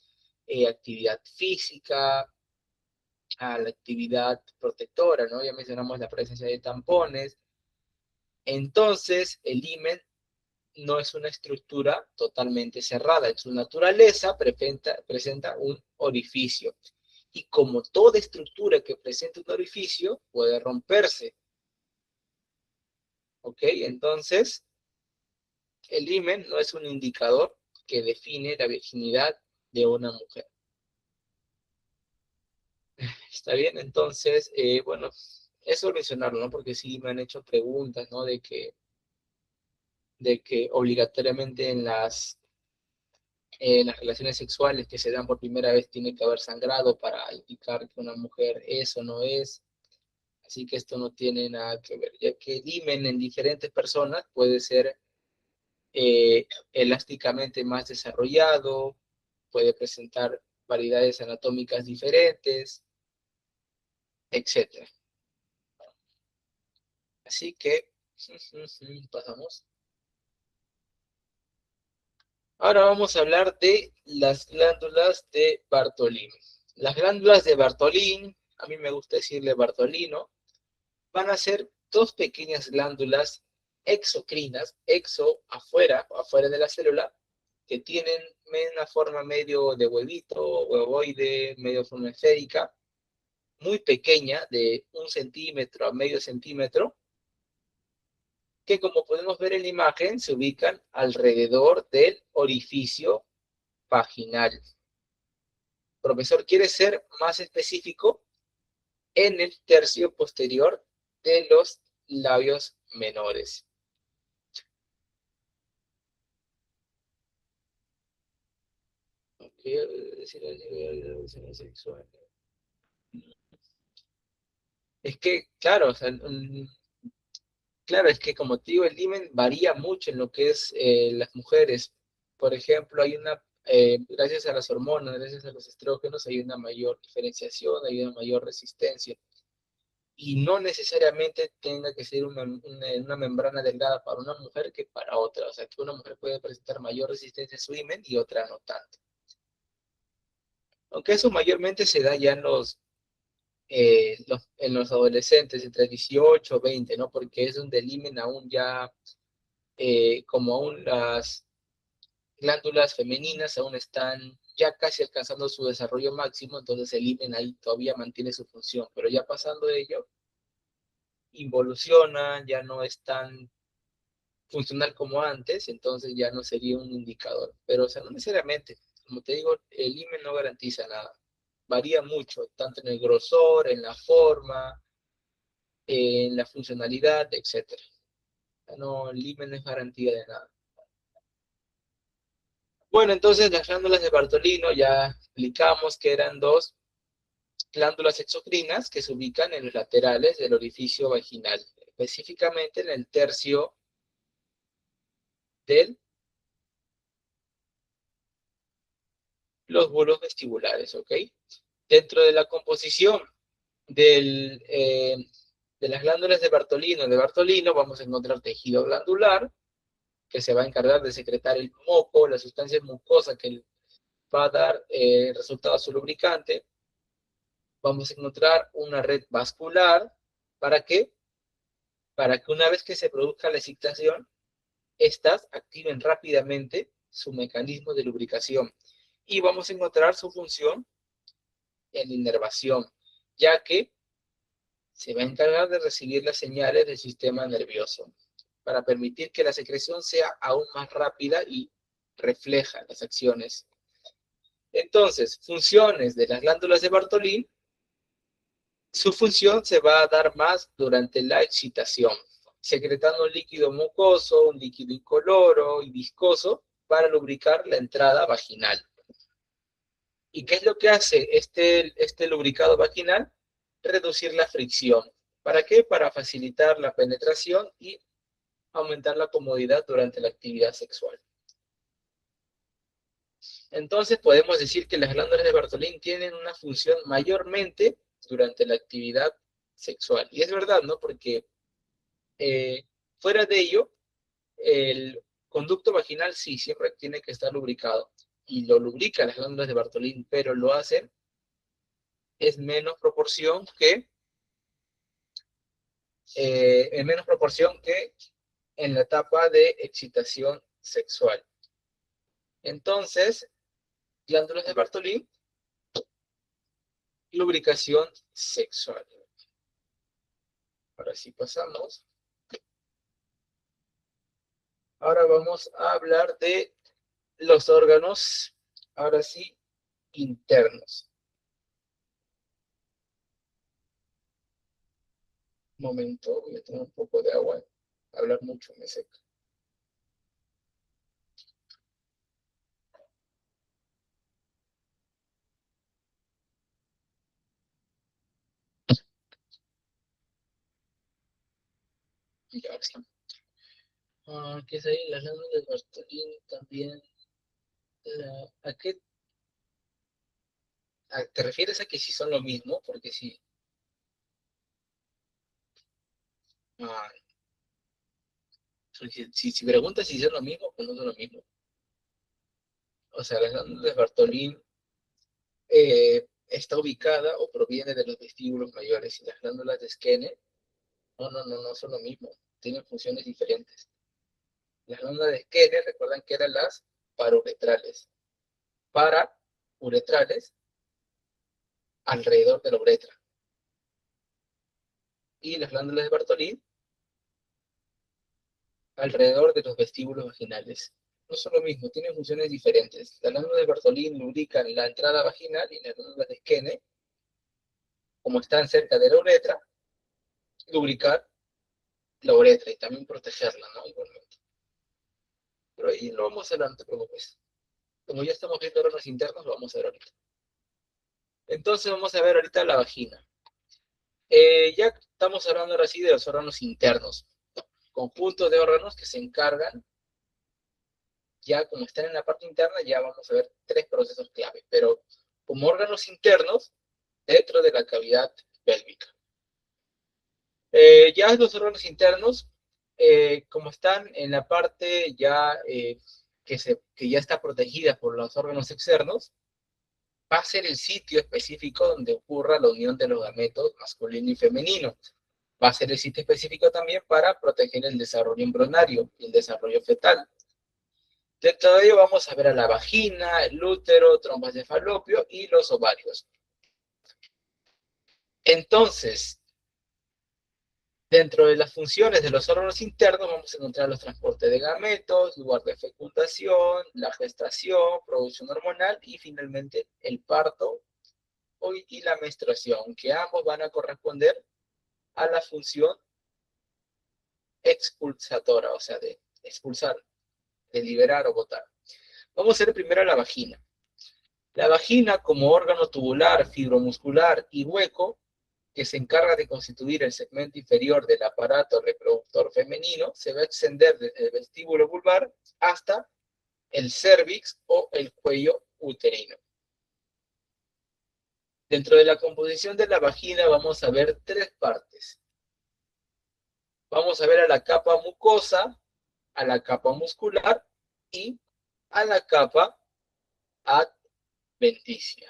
física, a la actividad protectora, ¿no? Ya mencionamos la presencia de tampones. Entonces, el himen no es una estructura totalmente cerrada. En su naturaleza presenta un orificio. Y como toda estructura que presenta un orificio, puede romperse. ¿Ok? Entonces, el himen no es un indicador que define la virginidad de una mujer. ¿Está bien? Entonces, bueno, eso mencionarlo, ¿no? Porque sí me han hecho preguntas, ¿no? De que obligatoriamente en las relaciones sexuales que se dan por primera vez tiene que haber sangrado para indicar que una mujer es o no es. Así que esto no tiene nada que ver, ya que el himen en diferentes personas puede ser elásticamente más desarrollado, puede presentar variedades anatómicas diferentes, etcétera. Así que, pasamos. Ahora vamos a hablar de las glándulas de Bartolini. Las glándulas de Bartolini, a mí me gusta decirle Bartolino, van a ser dos pequeñas glándulas exocrinas, afuera de la célula, que tienen una forma medio de huevito, huevoide, medio forma esférica, muy pequeña, de 1 centímetro a medio centímetro, que como podemos ver en la imagen, se ubican alrededor del orificio vaginal. Profesor, ¿quiere ser más específico? En el tercio posterior de los labios menores. Es que, claro, o sea, claro, es que como te digo, el himen varía mucho en lo que es las mujeres. Por ejemplo, gracias a las hormonas, gracias a los estrógenos, hay una mayor diferenciación, hay una mayor resistencia. Y no necesariamente tenga que ser una membrana delgada para una mujer que para otra. O sea, que una mujer puede presentar mayor resistencia a su himen y otra no tanto. Aunque eso mayormente se da ya en los adolescentes, entre 18 y 20, ¿no? Porque es donde el himen aún ya, como aún las glándulas femeninas aún están ya casi alcanzando su desarrollo máximo, entonces el himen ahí todavía mantiene su función, pero ya pasando de ello, involuciona, ya no es tan funcional como antes, entonces ya no sería un indicador. Pero, o sea, no necesariamente, como te digo, el himen no garantiza nada. Varía mucho, tanto en el grosor, en la forma, en la funcionalidad, etcétera. No, el himen no es garantía de nada. Bueno, entonces las glándulas de Bartolino ya explicamos que eran dos glándulas exocrinas que se ubican en los laterales del orificio vaginal, específicamente en el tercio de los bulbos vestibulares, ¿ok? Dentro de la composición del, de las glándulas de Bartolino vamos a encontrar tejido glandular, que se va a encargar de secretar el moco, la sustancia mucosa que va a dar resultado a su lubricante. Vamos a encontrar una red vascular. ¿Para qué? Para que una vez que se produzca la excitación, estas activen rápidamente su mecanismo de lubricación. Y vamos a encontrar su función en inervación, ya que se va a encargar de recibir las señales del sistema nervioso para permitir que la secreción sea aún más rápida y refleja las acciones. Entonces, funciones de las glándulas de Bartolín, su función se va a dar más durante la excitación, secretando un líquido mucoso, un líquido incoloro y viscoso para lubricar la entrada vaginal. ¿Y qué es lo que hace este lubricado vaginal? Reducir la fricción. ¿Para qué? Para facilitar la penetración y aumentar la comodidad durante la actividad sexual. Entonces podemos decir que las glándulas de Bartolín tienen una función mayormente durante la actividad sexual. Y es verdad, ¿no? Porque fuera de ello, el conducto vaginal sí, siempre tiene que estar lubricado. Y lo lubrica las glándulas de Bartolín, pero lo hacen es menos proporción que en menos proporción que en la etapa de excitación sexual. Entonces, glándulas de Bartolín, lubricación sexual. Ahora sí pasamos. Ahora vamos a hablar de los órganos, ahora sí, internos. Un momento, voy a tomar un poco de agua. Hablar mucho me seca. Ya está. ¿Qué es ahí? Las glándulas de Bartolín también. ¿A qué te refieres a que si son lo mismo? Porque si, ah, si preguntas si son lo mismo, pues no son lo mismo. O sea, la glándula de Bartolín está ubicada o proviene de los vestíbulos mayores y las glándulas de Skene, no son lo mismo, tienen funciones diferentes. Las glándulas de Skene, recuerdan que eran las paruretrales. Parauretrales alrededor de la uretra. Y las glándulas de Bartolín alrededor de los vestíbulos vaginales. No son lo mismo, tienen funciones diferentes. Las glándulas de Bartolín lubrican la entrada vaginal y las glándulas de Skene, como están cerca de la uretra, lubricar la uretra y también protegerla, ¿no? Igualmente. Pero ahí lo vamos a ver, no te preocupes. Como ya estamos viendo órganos internos, lo vamos a ver ahorita. Entonces vamos a ver ahorita la vagina. Ya estamos hablando ahora sí de los órganos internos. Conjuntos de órganos que se encargan, ya como están en la parte interna, ya vamos a ver tres procesos clave. Pero como órganos internos, dentro de la cavidad pélvica. Ya los órganos internos, como están en la parte ya que ya está protegida por los órganos externos, va a ser el sitio específico donde ocurra la unión de los gametos masculino y femenino. Va a ser el sitio específico también para proteger el desarrollo embrionario y el desarrollo fetal. Dentro de ello vamos a ver a la vagina, el útero, trompas de falopio y los ovarios. Entonces, Dentro de las funciones de los órganos internos vamos a encontrar los transportes de gametos, lugar de fecundación, la gestación, producción hormonal y finalmente el parto y la menstruación, que ambos van a corresponder a la función expulsatora, o sea, de expulsar, de liberar o botar. Vamos a ver primero la vagina. La vagina, como órgano tubular, fibromuscular y hueco, que se encarga de constituir el segmento inferior del aparato reproductor femenino, se va a extender desde el vestíbulo vulvar hasta el cérvix o el cuello uterino. Dentro de la composición de la vagina vamos a ver tres partes. Vamos a ver a la capa mucosa, a la capa muscular y a la capa adventicia.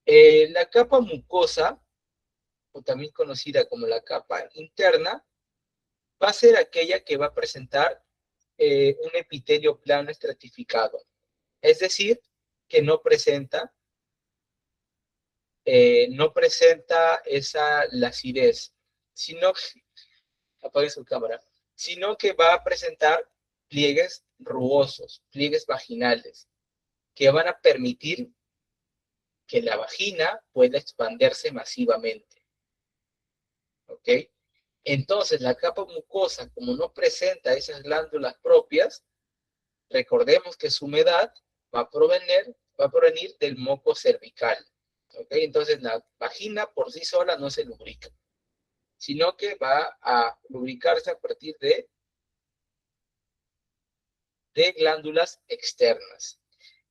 La capa mucosa, o también conocida como la capa interna, va a ser aquella que va a presentar un epitelio plano estratificado. Es decir, que no presenta esa lacidez, sino, apague su cámara, sino que va a presentar pliegues rugosos, pliegues vaginales, que van a permitir que la vagina pueda expandirse masivamente. ¿Ok? Entonces, la capa mucosa, como no presenta esas glándulas propias, recordemos que su humedad va a provenir del moco cervical. ¿Ok? Entonces, la vagina por sí sola no se lubrica, sino que va a lubricarse a partir de glándulas externas.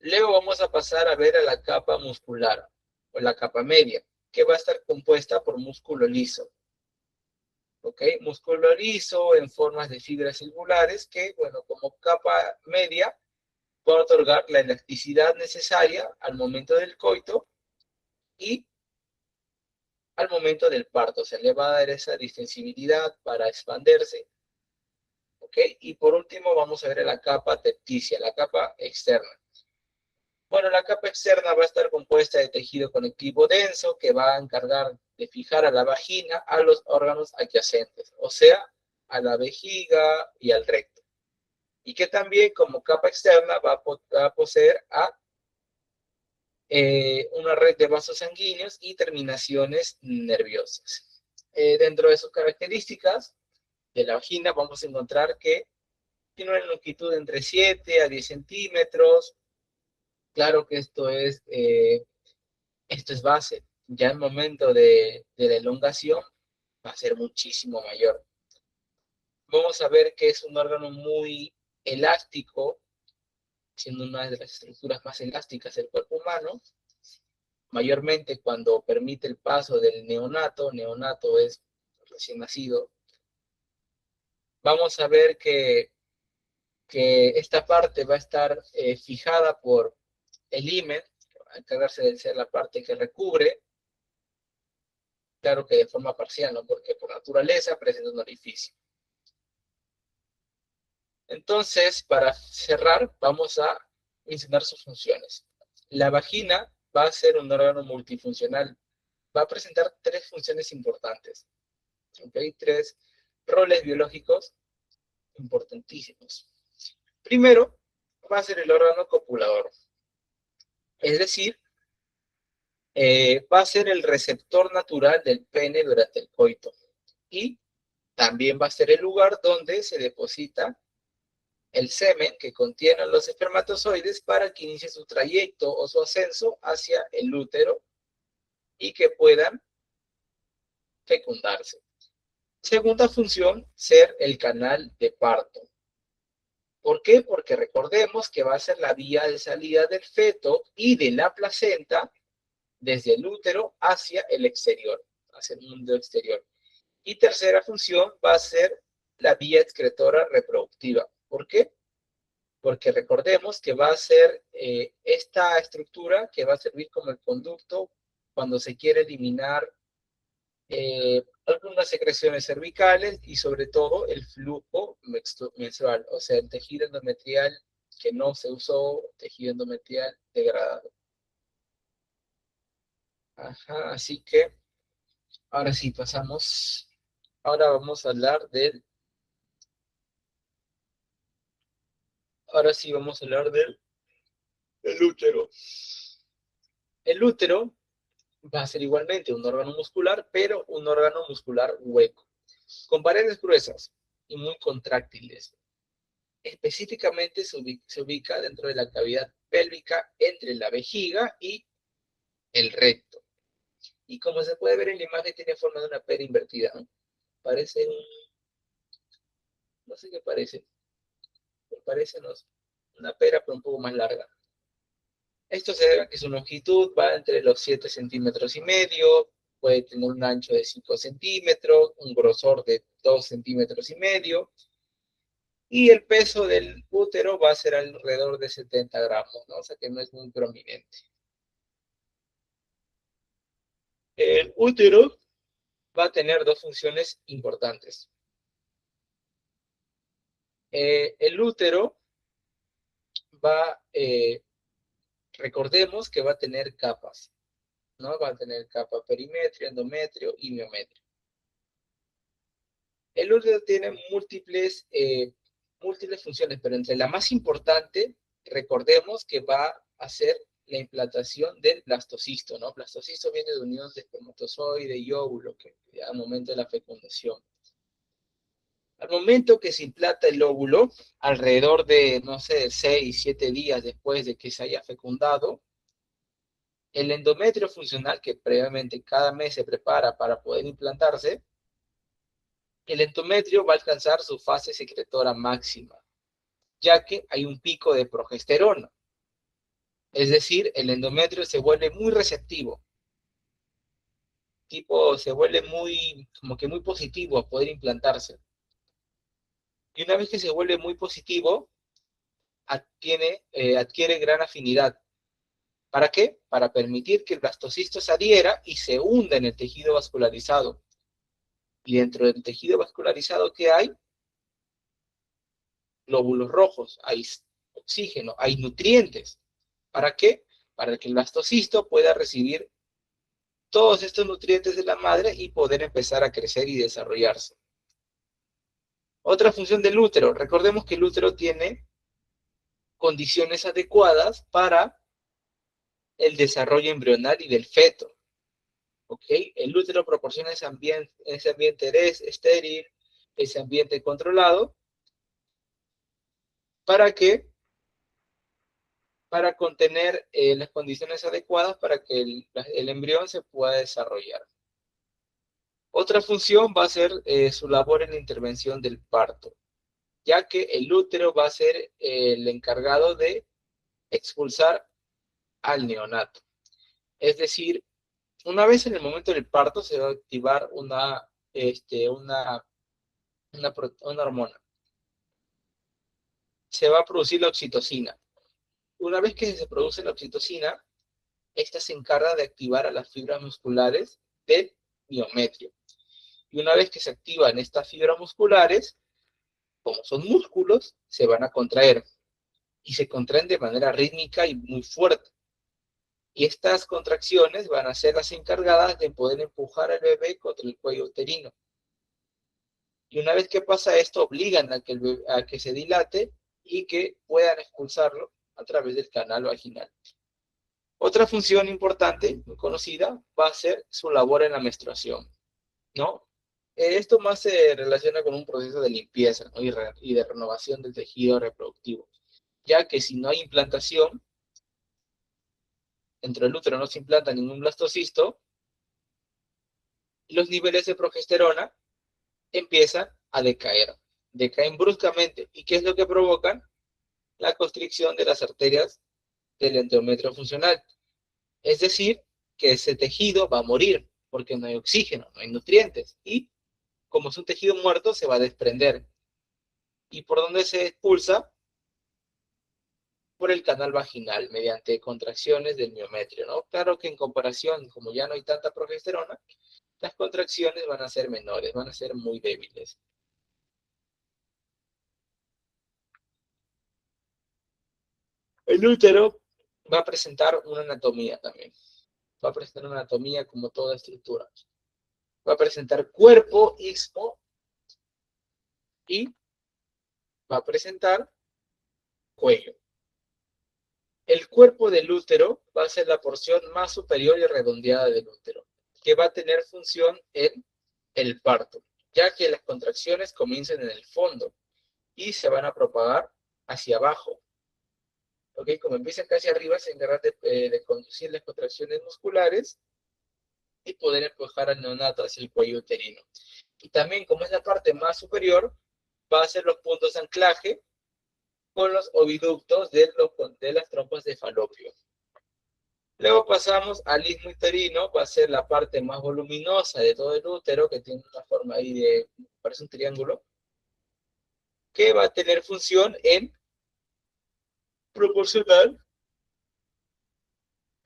Luego vamos a pasar a ver a la capa muscular, o la capa media, que va a estar compuesta por músculo liso. ¿Ok? Músculo liso en formas de fibras circulares que, bueno, como capa media, va a otorgar la elasticidad necesaria al momento del coito y al momento del parto. Se le va a dar esa distensibilidad para expandirse. ¿Ok? Y por último vamos a ver la capa adventicia, la capa externa. Bueno, la capa externa va a estar compuesta de tejido conectivo denso que va a encargar de fijar a la vagina a los órganos adyacentes, o sea, a la vejiga y al recto. Y que también como capa externa va a poseer a una red de vasos sanguíneos y terminaciones nerviosas. Dentro de sus características de la vagina vamos a encontrar que tiene una longitud de entre 7 a 10 centímetros. Claro que esto es base. Ya el momento de la elongación va a ser muchísimo mayor. Vamos a ver que es un órgano muy elástico, siendo una de las estructuras más elásticas del cuerpo humano, mayormente cuando permite el paso del neonato es recién nacido. Vamos a ver que esta parte va a estar fijada por el himen, a encargarse de ser la parte que recubre, claro que de forma parcial, ¿no? Porque por naturaleza presenta un orificio. Entonces, para cerrar, vamos a mencionar sus funciones. La vagina va a ser un órgano multifuncional, va a presentar tres funciones importantes, ¿ok? Tres roles biológicos importantísimos. Primero, va a ser el órgano copulador, es decir, va a ser el receptor natural del pene durante el coito y también va a ser el lugar donde se deposita el semen que contiene los espermatozoides para que inicie su trayecto o su ascenso hacia el útero y que puedan fecundarse. Segunda función, ser el canal de parto. ¿Por qué? Porque recordemos que va a ser la vía de salida del feto y de la placenta desde el útero hacia el exterior, hacia el mundo exterior. Y tercera función va a ser la vía excretora reproductiva. ¿Por qué? Porque recordemos que va a ser esta estructura que va a servir como el conducto cuando se quiere eliminar algunas secreciones cervicales y sobre todo el flujo menstrual, o sea, el tejido endometrial que no se usó, tejido endometrial degradado. Ajá, así que Ahora sí, pasamos. Ahora vamos a hablar ahora sí vamos a hablar del útero. El útero va a ser igualmente un órgano muscular, pero un órgano muscular hueco, con paredes gruesas y muy contráctiles. Específicamente se ubica dentro de la cavidad pélvica entre la vejiga y el recto. Y como se puede ver en la imagen, tiene forma de una pera invertida, ¿no? Parece no sé qué parece, parece no, una pera, pero un poco más larga. Esto se debe a que su longitud va entre los 7 centímetros y medio, puede tener un ancho de 5 centímetros, un grosor de 2 centímetros y medio, y el peso del útero va a ser alrededor de 70 gramos, ¿no? O sea que no es muy prominente. El útero va a tener dos funciones importantes. El útero recordemos que va a tener capas, ¿no? Va a tener capa perimetrio, endometrio y miometrio. El útero tiene múltiples funciones, pero entre la más importante, recordemos que va a ser la implantación del blastocisto, ¿no? Blastocisto viene de unión de espermatozoide y óvulo, que al momento de la fecundación. Al momento que se implanta el óvulo, alrededor de, no sé, 6, 7 días después de que se haya fecundado, el endometrio funcional, que previamente cada mes se prepara para poder implantarse, el endometrio va a alcanzar su fase secretora máxima, ya que hay un pico de progesterona. Es decir, el endometrio se vuelve muy receptivo, tipo, se vuelve como que muy positivo a poder implantarse. Y una vez que se vuelve muy positivo, adquiere gran afinidad. ¿Para qué? Para permitir que el blastocisto se adhiera y se hunda en el tejido vascularizado. Y dentro del tejido vascularizado, ¿qué hay? Glóbulos rojos, hay oxígeno, hay nutrientes. ¿Para qué? Para que el blastocisto pueda recibir todos estos nutrientes de la madre y poder empezar a crecer y desarrollarse. Otra función del útero. Recordemos que el útero tiene condiciones adecuadas para el desarrollo embrional y del feto. ¿Ok? El útero proporciona ese ambiente estéril, ese ambiente controlado, ¿para qué? Para contener las condiciones adecuadas para que el embrión se pueda desarrollar. Otra función va a ser su labor en la intervención del parto, ya que el útero va a ser el encargado de expulsar al neonato. Es decir, una vez en el momento del parto se va a activar una hormona. Se va a producir la oxitocina. Una vez que se produce la oxitocina, esta se encarga de activar a las fibras musculares del miometrio. Y una vez que se activan estas fibras musculares, como son músculos, se van a contraer. Y se contraen de manera rítmica y muy fuerte. Y estas contracciones van a ser las encargadas de poder empujar al bebé contra el cuello uterino. Y una vez que pasa esto, obligan a que se dilate y que puedan expulsarlo a través del canal vaginal. Otra función importante, muy conocida, va a ser su labor en la menstruación, ¿no? Esto más se relaciona con un proceso de limpieza, ¿no? Y de renovación del tejido reproductivo, ya que si no hay implantación, dentro del útero no se implanta ningún blastocisto, los niveles de progesterona empiezan a decaer, decaen bruscamente. ¿Y qué es lo que provocan? La constricción de las arterias del endometrio funcional. Es decir, que ese tejido va a morir porque no hay oxígeno, no hay nutrientes. Y como es un tejido muerto, se va a desprender. ¿Y por dónde se expulsa? Por el canal vaginal, mediante contracciones del miometrio, ¿no? Claro que en comparación, como ya no hay tanta progesterona, las contracciones van a ser menores, van a ser muy débiles. El útero va a presentar una anatomía también. Va a presentar una anatomía como toda estructura. va a presentar cuerpo, istmo, y va a presentar cuello. El cuerpo del útero va a ser la porción más superior y redondeada del útero, que va a tener función en el parto, ya que las contracciones comienzan en el fondo y se van a propagar hacia abajo. ¿Ok? Como empiezan casi arriba, se encargan de conducir las contracciones musculares y poder empujar al neonato hacia el cuello uterino. Y también, como es la parte más superior, va a ser los puntos de anclaje con los oviductos de las trompas de falopio. Luego pasamos al istmo uterino, va a ser la parte más voluminosa de todo el útero, que tiene una forma ahí de, parece un triángulo, que va a tener función en proporcionar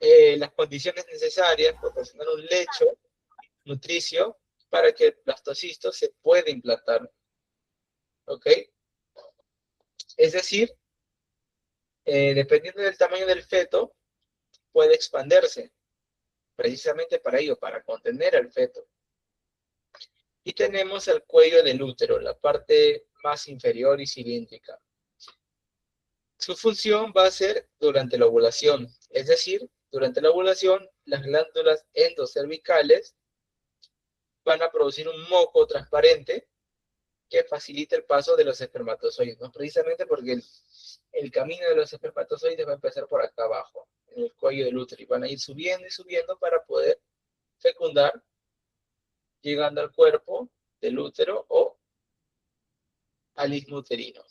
las condiciones necesarias, proporcionar un lecho nutricio para que el blastocisto se pueda implantar. ¿Ok? Es decir, dependiendo del tamaño del feto, puede expandirse, precisamente para ello, para contener al feto. Y tenemos el cuello del útero, la parte más inferior y cilíndrica. Su función va a ser durante la ovulación, es decir, durante la ovulación, las glándulas endocervicales van a producir un moco transparente que facilita el paso de los espermatozoides, ¿no? Precisamente porque el camino de los espermatozoides va a empezar por acá abajo, en el cuello del útero, y van a ir subiendo y subiendo para poder fecundar, llegando al cuerpo del útero o al istmo uterino.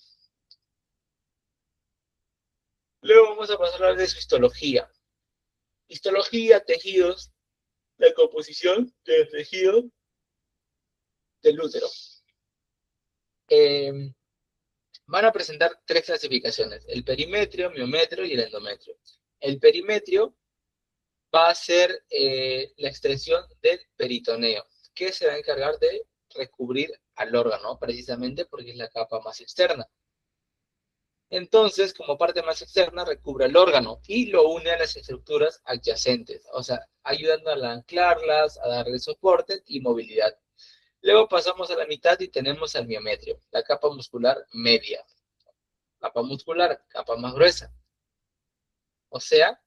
Luego vamos a pasar a hablar de su histología. Histología, tejidos, la composición del tejido del útero. Van a presentar tres clasificaciones: el perimetrio, miometrio y el endometrio. El perimetrio va a ser la extensión del peritoneo, que se va a encargar de recubrir al órgano, precisamente porque es la capa más externa. Entonces, como parte más externa, recubre el órgano y lo une a las estructuras adyacentes, o sea, ayudando a anclarlas, a darle soporte y movilidad. Luego pasamos a la mitad y tenemos el miometrio, la capa muscular media. Capa muscular, capa más gruesa. O sea,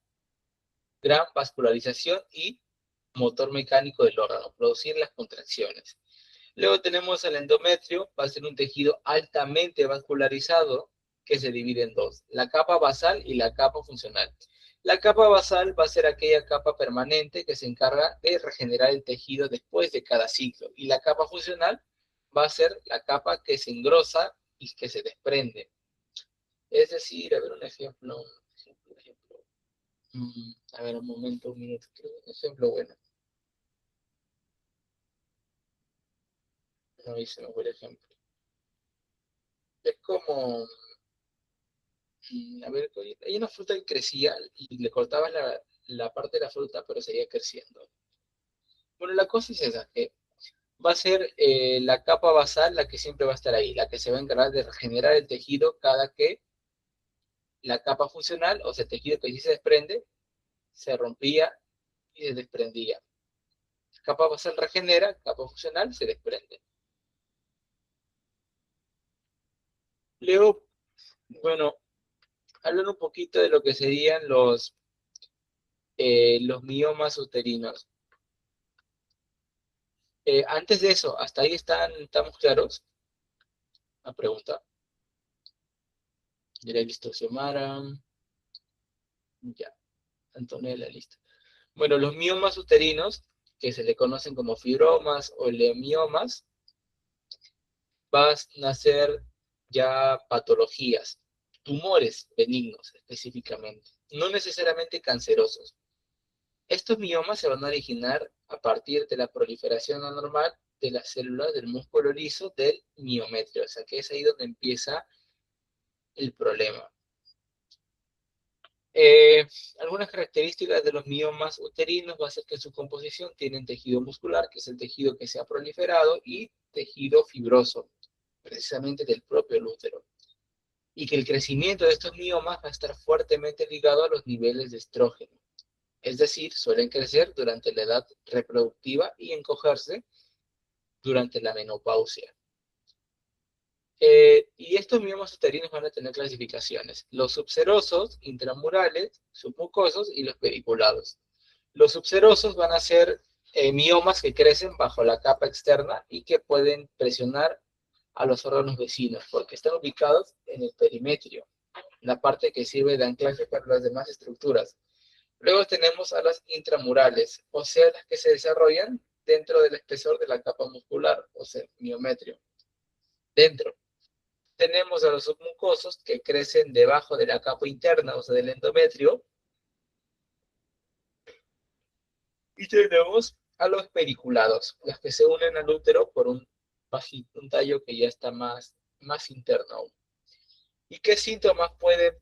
gran vascularización y motor mecánico del órgano, producir las contracciones. Luego tenemos el endometrio, va a ser un tejido altamente vascularizado que se divide en dos: la capa basal y la capa funcional. La capa basal va a ser aquella capa permanente que se encarga de regenerar el tejido después de cada ciclo, y la capa funcional va a ser la capa que se engrosa y que se desprende. Es decir, a ver un ejemplo. A ver, un momento, un minuto. Creo que un ejemplo bueno. No hice un buen ejemplo. Es como, a ver, hay una fruta que crecía y le cortabas la parte de la fruta, pero seguía creciendo. Bueno, la cosa es esa, que va a ser la capa basal la que siempre va a estar ahí, la que se va a encargar de regenerar el tejido cada que la capa funcional, o sea, el tejido que sí se desprende, se rompía y se desprendía. Capa basal regenera, capa funcional se desprende. Luego, bueno, hablar un poquito de lo que serían los miomas uterinos. Antes de eso, ¿hasta ahí estamos claros? Una pregunta. Ya listo, Xiomara. Ya, Antonella, listo. Bueno, los miomas uterinos, que se le conocen como fibromas o leomiomas, van a nacer ya patologías, tumores benignos específicamente, no necesariamente cancerosos. Estos miomas se van a originar a partir de la proliferación anormal de las células del músculo liso del miometrio, o sea que es ahí donde empieza el problema. Eh, Algunas características de los miomas uterinos va a ser que en su composición tienen tejido muscular, que es el tejido que se ha proliferado, y tejido fibroso, precisamente del propio útero. Y que el crecimiento de estos miomas va a estar fuertemente ligado a los niveles de estrógeno. Es decir, suelen crecer durante la edad reproductiva y encogerse durante la menopausia. Y estos miomas uterinos van a tener clasificaciones: los subserosos, intramurales, submucosos y los pediculados. Los subserosos van a ser miomas que crecen bajo la capa externa y que pueden presionar a los órganos vecinos, porque están ubicados en el perimetrio, la parte que sirve de anclaje para las demás estructuras. Luego tenemos a las intramurales, o sea, las que se desarrollan dentro del espesor de la capa muscular, o sea, miometrio. Dentro. Tenemos a los submucosos que crecen debajo de la capa interna, o sea, del endometrio. Y tenemos a los periculados, los que se unen al útero por un tallo que ya está más interno aún. ¿Y qué síntomas pueden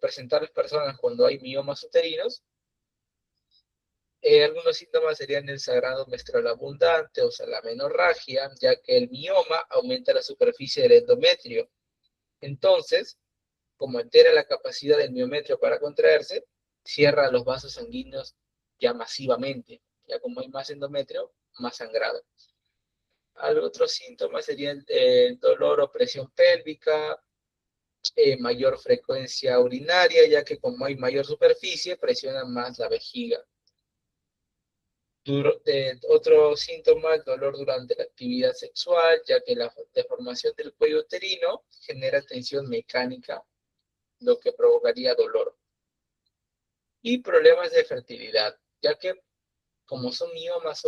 presentar las personas cuando hay miomas uterinos? Algunos síntomas serían el sangrado menstrual abundante, o sea, la menorragia, ya que el mioma aumenta la superficie del endometrio. Entonces, como altera la capacidad del miometrio para contraerse, cierra los vasos sanguíneos ya masivamente. Ya como hay más endometrio, más sangrado. Otros síntomas serían el dolor o presión pélvica, mayor frecuencia urinaria, ya que como hay mayor superficie, presiona más la vejiga. Otro síntoma, el dolor durante la actividad sexual, ya que la deformación del cuello uterino genera tensión mecánica, lo que provocaría dolor. Y problemas de fertilidad, ya que como son miomas,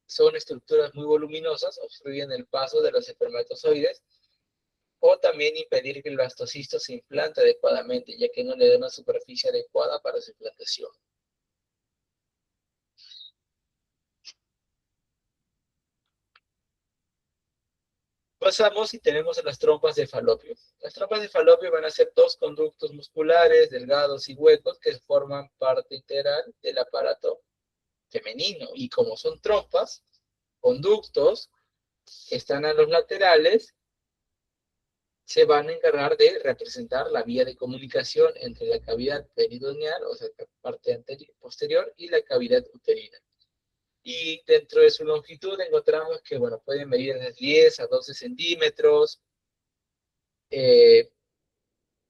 son estructuras muy voluminosas, obstruyen el paso de los espermatozoides, o también impedir que el blastocisto se implante adecuadamente, ya que no le da una superficie adecuada para su implantación. Pasamos y tenemos las trompas de falopio. Las trompas de falopio van a ser dos conductos musculares, delgados y huecos, que forman parte integral del aparato femenino. Y como son trompas, conductos que están a los laterales, se van a encargar de representar la vía de comunicación entre la cavidad peritoneal, o sea, la parte anterior, posterior, y la cavidad uterina. Y dentro de su longitud encontramos que, bueno, pueden medir de 10 a 12 centímetros. Eh,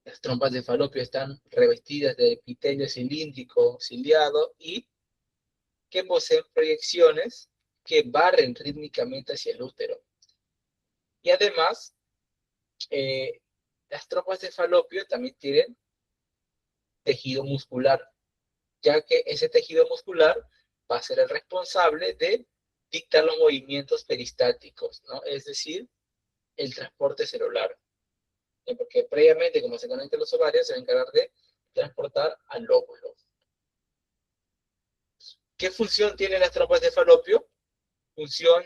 las trompas de falopio están revestidas de epitelio cilíndrico ciliado y que poseen proyecciones que barren rítmicamente hacia el útero. Y además, eh, las trompas de falopio también tienen tejido muscular, ya que ese tejido muscular va a ser el responsable de dictar los movimientos peristálticos, ¿no? Es decir, el transporte celular. Porque previamente, como se conectan los ovarios, se va a encargar de transportar al óvulo. ¿Qué función tienen las trompas de falopio? Función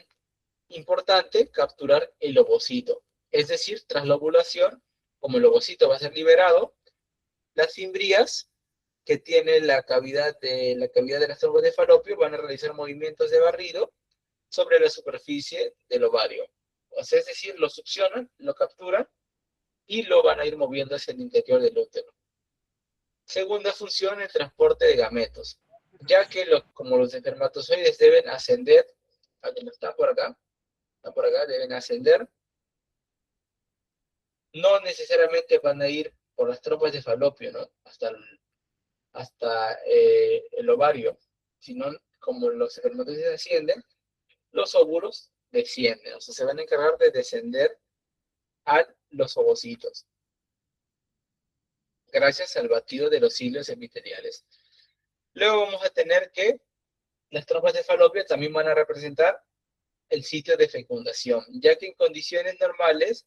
importante, capturar el ovocito. Es decir, tras la ovulación, como el ovocito va a ser liberado, las fimbrias que tiene la cavidad de las trompas de falopio van a realizar movimientos de barrido sobre la superficie del ovario. O sea, es decir, lo succionan, lo capturan y lo van a ir moviendo hacia el interior del útero. Segunda función, el transporte de gametos, ya que como los espermatozoides deben ascender, alguien está por acá, deben ascender, no necesariamente van a ir por las trompas de falopio, ¿no? hasta el ovario, sino como los espermatozoides ascienden, los óvulos descienden, o sea, se van a encargar de descender a los ovocitos, gracias al batido de los cilios epiteliales. Luego vamos a tener que las trompas de falopio también van a representar el sitio de fecundación, ya que en condiciones normales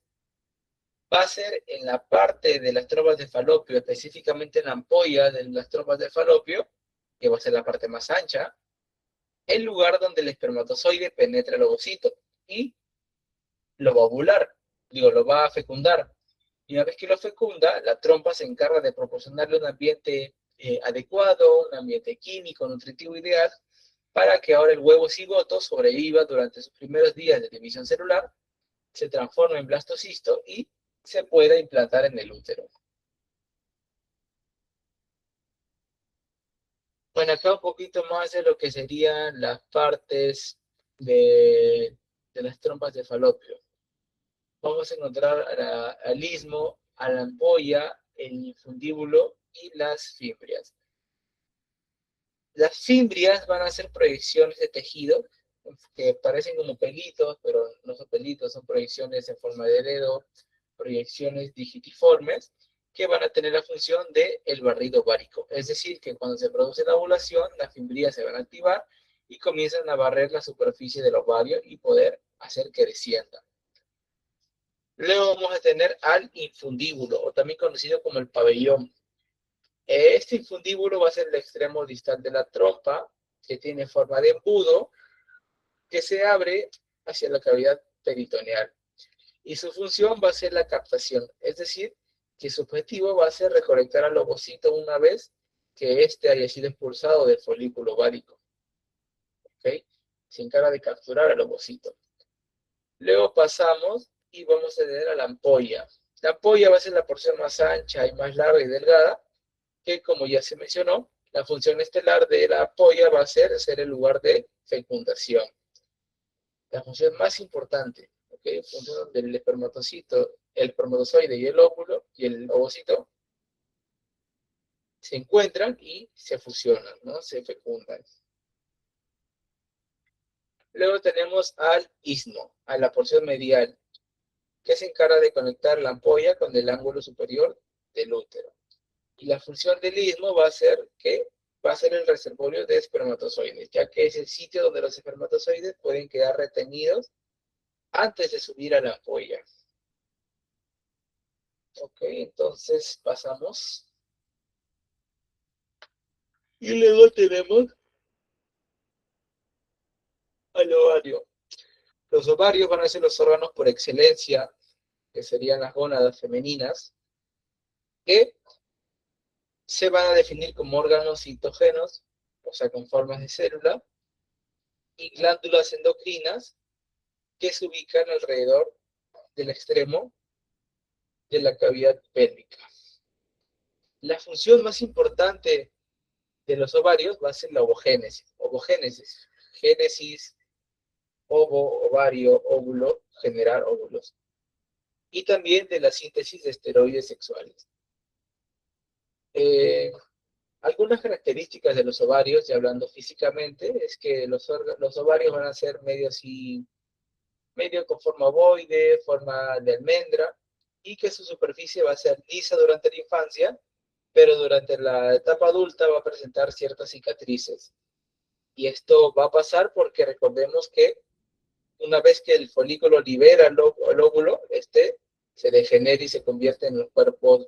va a ser en la parte de las trompas de falopio, específicamente en la ampolla de las trompas de falopio, que va a ser la parte más ancha, el lugar donde el espermatozoide penetra el ovocito y lo va a ovular, lo va a fecundar. Y una vez que lo fecunda, la trompa se encarga de proporcionarle un ambiente adecuado, un ambiente químico, nutritivo ideal, para que ahora el huevo cigoto sobreviva durante sus primeros días de división celular, se transforme en blastocisto y se pueda implantar en el útero. Bueno, acá un poquito más de lo que serían las partes de, de las trompas de falopio. Vamos a encontrar al istmo, a la ampolla, el infundíbulo y las fimbrias. Las fimbrias van a ser proyecciones de tejido que parecen como pelitos, pero no son pelitos, son proyecciones en forma de dedo, proyecciones digitiformes, que van a tener la función de el barrido ovárico. Es decir, que cuando se produce la ovulación, las fimbrias se van a activar y comienzan a barrer la superficie del ovario y poder hacer que descienda. Luego vamos a tener al infundíbulo, o también conocido como el pabellón. Este infundíbulo va a ser el extremo distal de la trompa, que tiene forma de embudo, que se abre hacia la cavidad peritoneal. Y su función va a ser la captación, es decir, que su objetivo va a ser recolectar al ovocito una vez que éste haya sido expulsado del folículo ovárico. ¿Ok? Se encarga de capturar al ovocito. Luego pasamos y vamos a tener a la ampolla. La ampolla va a ser la porción más ancha y más larga y delgada, que como ya se mencionó, la función estelar de la ampolla va a ser el lugar de fecundación. La función más importante, ¿okay? Función del espermatocito, el espermatozoide y el óvulo y el ovocito se encuentran y se fusionan, ¿no? Se fecundan. Luego tenemos al istmo, a la porción medial, que se encarga de conectar la ampolla con el ángulo superior del útero. Y la función del istmo va a ser que va a ser el reservorio de espermatozoides, ya que es el sitio donde los espermatozoides pueden quedar retenidos antes de subir a la ampolla. Ok, entonces pasamos. Y luego tenemos al ovario. Los ovarios van a ser los órganos por excelencia, que serían las gónadas femeninas, que se van a definir como órganos citógenos, o sea, con formas de célula, y glándulas endocrinas que se ubican alrededor del extremo de la cavidad pélvica. La función más importante de los ovarios va a ser la ovogénesis. Ovogénesis, génesis, ovo, ovario, óvulo, generar óvulos. Y también de la síntesis de esteroides sexuales. Eh, Algunas características de los ovarios, ya hablando físicamente, es que los ovarios van a ser medio así, medio con forma ovoide, forma de almendra, y que su superficie va a ser lisa durante la infancia, pero durante la etapa adulta va a presentar ciertas cicatrices. Y esto va a pasar porque recordemos que una vez que el folículo libera el óvulo, este se degenera y se convierte en los cuerpos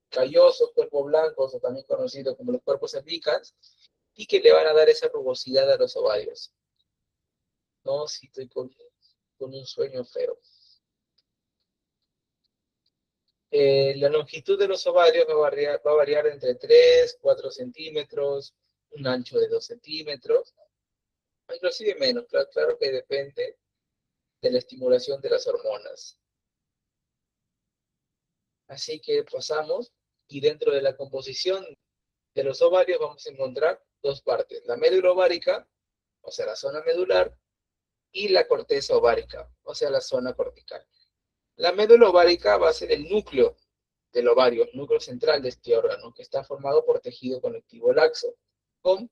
callosos, cuerpos blancos, o también conocidos como los cuerpos albicans, y que le van a dar esa rugosidad a los ovarios. No, si estoy con un sueño feo. La longitud de los ovarios va a variar entre 3, 4 centímetros, un ancho de 2 centímetros, inclusive menos, claro, claro que depende de la estimulación de las hormonas. Así que pasamos, y dentro de la composición de los ovarios vamos a encontrar dos partes, la médula ovárica, o sea, la zona medular, y la corteza ovárica, o sea, la zona cortical. La médula ovárica va a ser el núcleo del ovario, el núcleo central de este órgano, que está formado por tejido conectivo laxo, con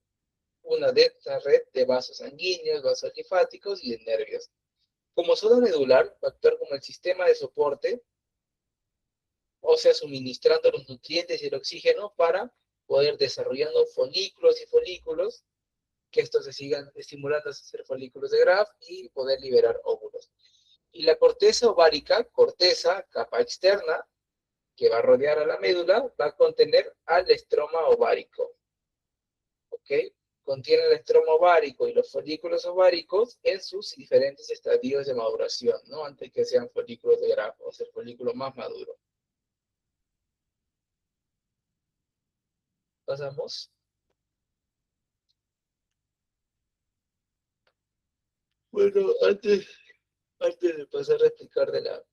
una densa red de vasos sanguíneos, vasos linfáticos y de nervios. Como zona medular, va a actuar como el sistema de soporte, o sea, suministrando los nutrientes y el oxígeno para poder desarrollando folículos y folículos, que estos se sigan estimulando a hacer folículos de Graf y poder liberar óvulos. Y la corteza ovárica, corteza, capa externa, que va a rodear a la médula, va a contener al estroma ovárico. ¿Ok? Contiene el estroma ovárico y los folículos ováricos en sus diferentes estadios de maduración, ¿no? Antes que sean folículos de Graf, o sea, el folículo más maduro. Pasamos. Bueno, antes de pasar a explicar de la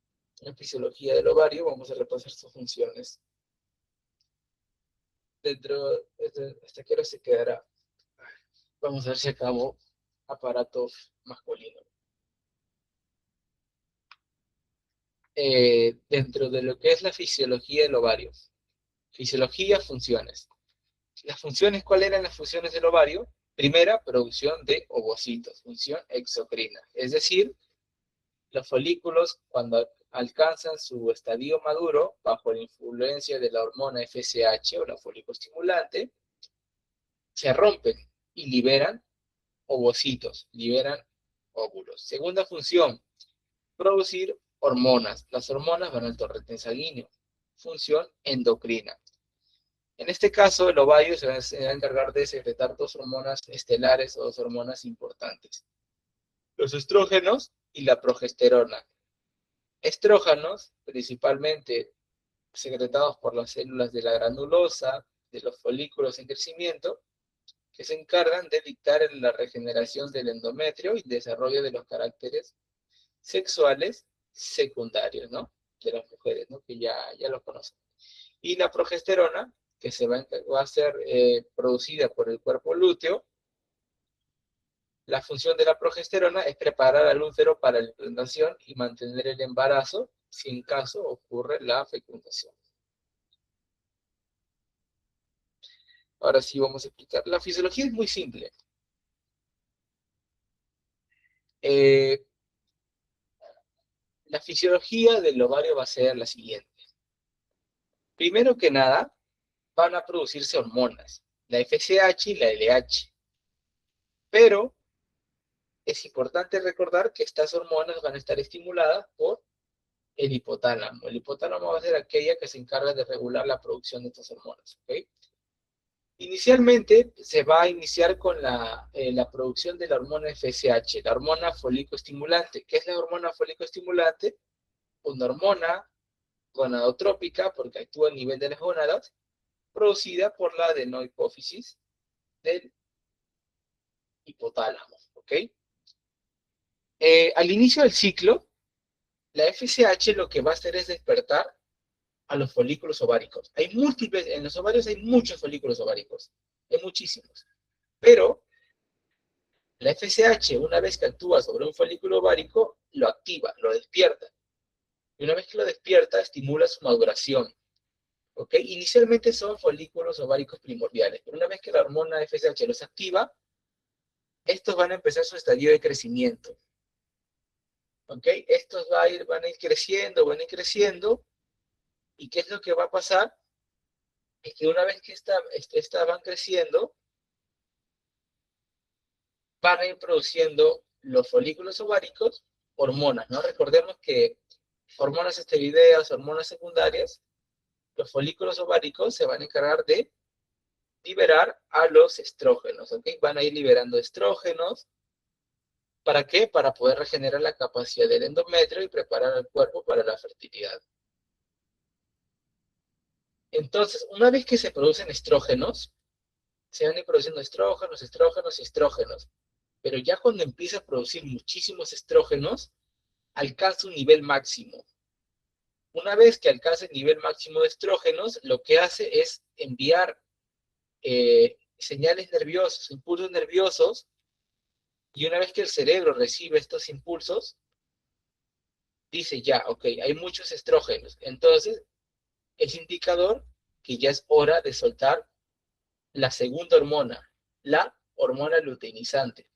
fisiología del ovario, vamos a repasar sus funciones. Hasta qué hora se quedará. Vamos a ver si acabo aparato masculino. Dentro de lo que es la fisiología del ovario. Fisiología, funciones. Las funciones, ¿cuáles eran las funciones del ovario? Primera, producción de ovocitos, función exocrina. Es decir, los folículos, cuando alcanzan su estadio maduro, bajo la influencia de la hormona FSH o la folículo estimulante, se rompen y liberan ovocitos, liberan óvulos. Segunda función, producir hormonas. Las hormonas van al torrente sanguíneo. Función endocrina. En este caso, el ovario se va a encargar de secretar dos hormonas estelares o dos hormonas importantes. Los estrógenos y la progesterona. Estrógenos, principalmente secretados por las células de la granulosa, de los folículos en crecimiento, que se encargan de dictar la regeneración del endometrio y desarrollo de los caracteres sexuales secundarios, ¿no? De las mujeres, ¿no? Que ya los conocen. Y la progesterona, que va a ser producida por el cuerpo lúteo. La función de la progesterona es preparar al útero para la implantación y mantener el embarazo si en caso ocurre la fecundación. Ahora sí vamos a explicar. La fisiología es muy simple. La fisiología del ovario va a ser la siguiente. Primero que nada, van a producirse hormonas, la FSH y la LH. Pero es importante recordar que estas hormonas van a estar estimuladas por el hipotálamo. El hipotálamo va a ser aquella que se encarga de regular la producción de estas hormonas. ¿Okay? Inicialmente se va a iniciar con la producción de la hormona FSH, la hormona folicoestimulante. ¿Qué es la hormona folicoestimulante? Una hormona gonadotrópica, porque actúa a nivel de las gónadas, producida por la adenohipófisis del hipotálamo. ¿Ok? Al inicio del ciclo, la FSH lo que va a hacer es despertar a los folículos ováricos. Hay múltiples, en los ovarios hay muchos folículos ováricos, hay muchísimos. Pero la FSH, una vez que actúa sobre un folículo ovárico, lo activa, lo despierta. Y una vez que lo despierta, estimula su maduración. ¿Ok? Inicialmente son folículos ováricos primordiales, pero una vez que la hormona FSH los activa, estos van a empezar su estadio de crecimiento. ¿Ok? Estos van a ir creciendo, ¿y qué es lo que va a pasar? Es que una vez que estas van creciendo, van a ir produciendo los folículos ováricos hormonas, ¿no? Recordemos que hormonas esteroideas, hormonas secundarias, los folículos ováricos se van a encargar de liberar a los estrógenos, ¿ok? Van a ir liberando estrógenos. ¿Para qué? Para poder regenerar la capacidad del endometrio y preparar al cuerpo para la fertilidad. Entonces, una vez que se producen estrógenos, se van a ir produciendo estrógenos, estrógenos y estrógenos. Pero ya cuando empieza a producir muchísimos estrógenos, alcanza un nivel máximo. Una vez que alcanza el nivel máximo de estrógenos, lo que hace es enviar señales nerviosas, impulsos nerviosos, y una vez que el cerebro recibe estos impulsos, dice ya, ok, hay muchos estrógenos. Entonces, es indicador que ya es hora de soltar la segunda hormona, la hormona luteinizante.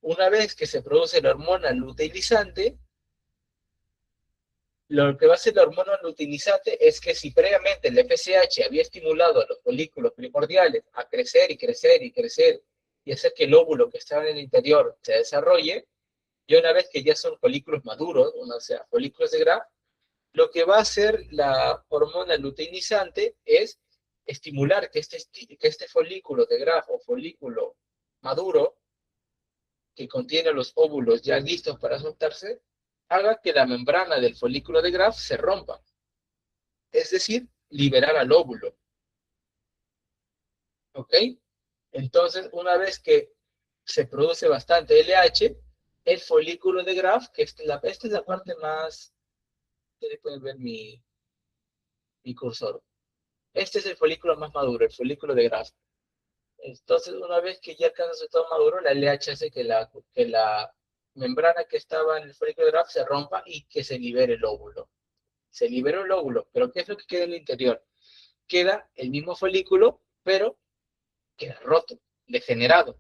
Una vez que se produce la hormona luteinizante, lo que va a hacer la hormona luteinizante es que si previamente el FSH había estimulado a los folículos primordiales a crecer y crecer y crecer y hacer que el óvulo que estaba en el interior se desarrolle, y una vez que ya son folículos maduros, o sea, folículos de Graf, lo que va a hacer la hormona luteinizante es estimular que este folículo de Graf o folículo maduro, que contiene los óvulos ya listos para soltarse, haga que la membrana del folículo de Graf se rompa. Es decir, liberar al óvulo. ¿Ok? Entonces, una vez que se produce bastante LH, el folículo de Graf, que esta es la parte más, ustedes pueden ver mi cursor. Este es el folículo más maduro, el folículo de Graf. Entonces, una vez que ya alcanza su estado maduro, la LH hace que la membrana que estaba en el folículo de Graf se rompa y que se libere el óvulo. Se libera el óvulo, pero ¿qué es lo que queda en el interior? Queda el mismo folículo, pero queda roto, degenerado.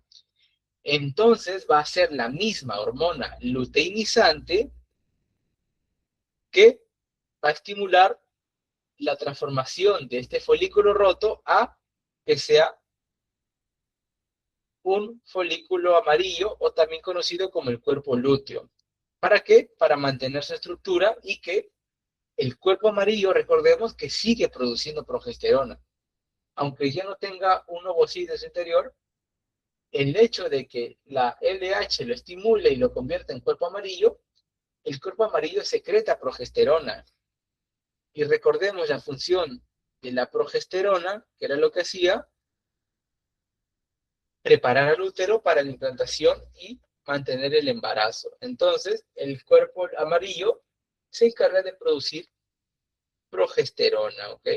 Entonces va a ser la misma hormona luteinizante que va a estimular la transformación de este folículo roto a que sea un folículo amarillo o también conocido como el cuerpo lúteo. ¿Para qué? Para mantener su estructura y que el cuerpo amarillo, recordemos que sigue produciendo progesterona. Aunque ya no tenga un ovocidio en su interior, el hecho de que la LH lo estimule y lo convierta en cuerpo amarillo, el cuerpo amarillo secreta progesterona. Y recordemos la función de la progesterona, que era lo que hacía, preparar al útero para la implantación y mantener el embarazo. Entonces, el cuerpo amarillo se encarga de producir progesterona, ¿ok?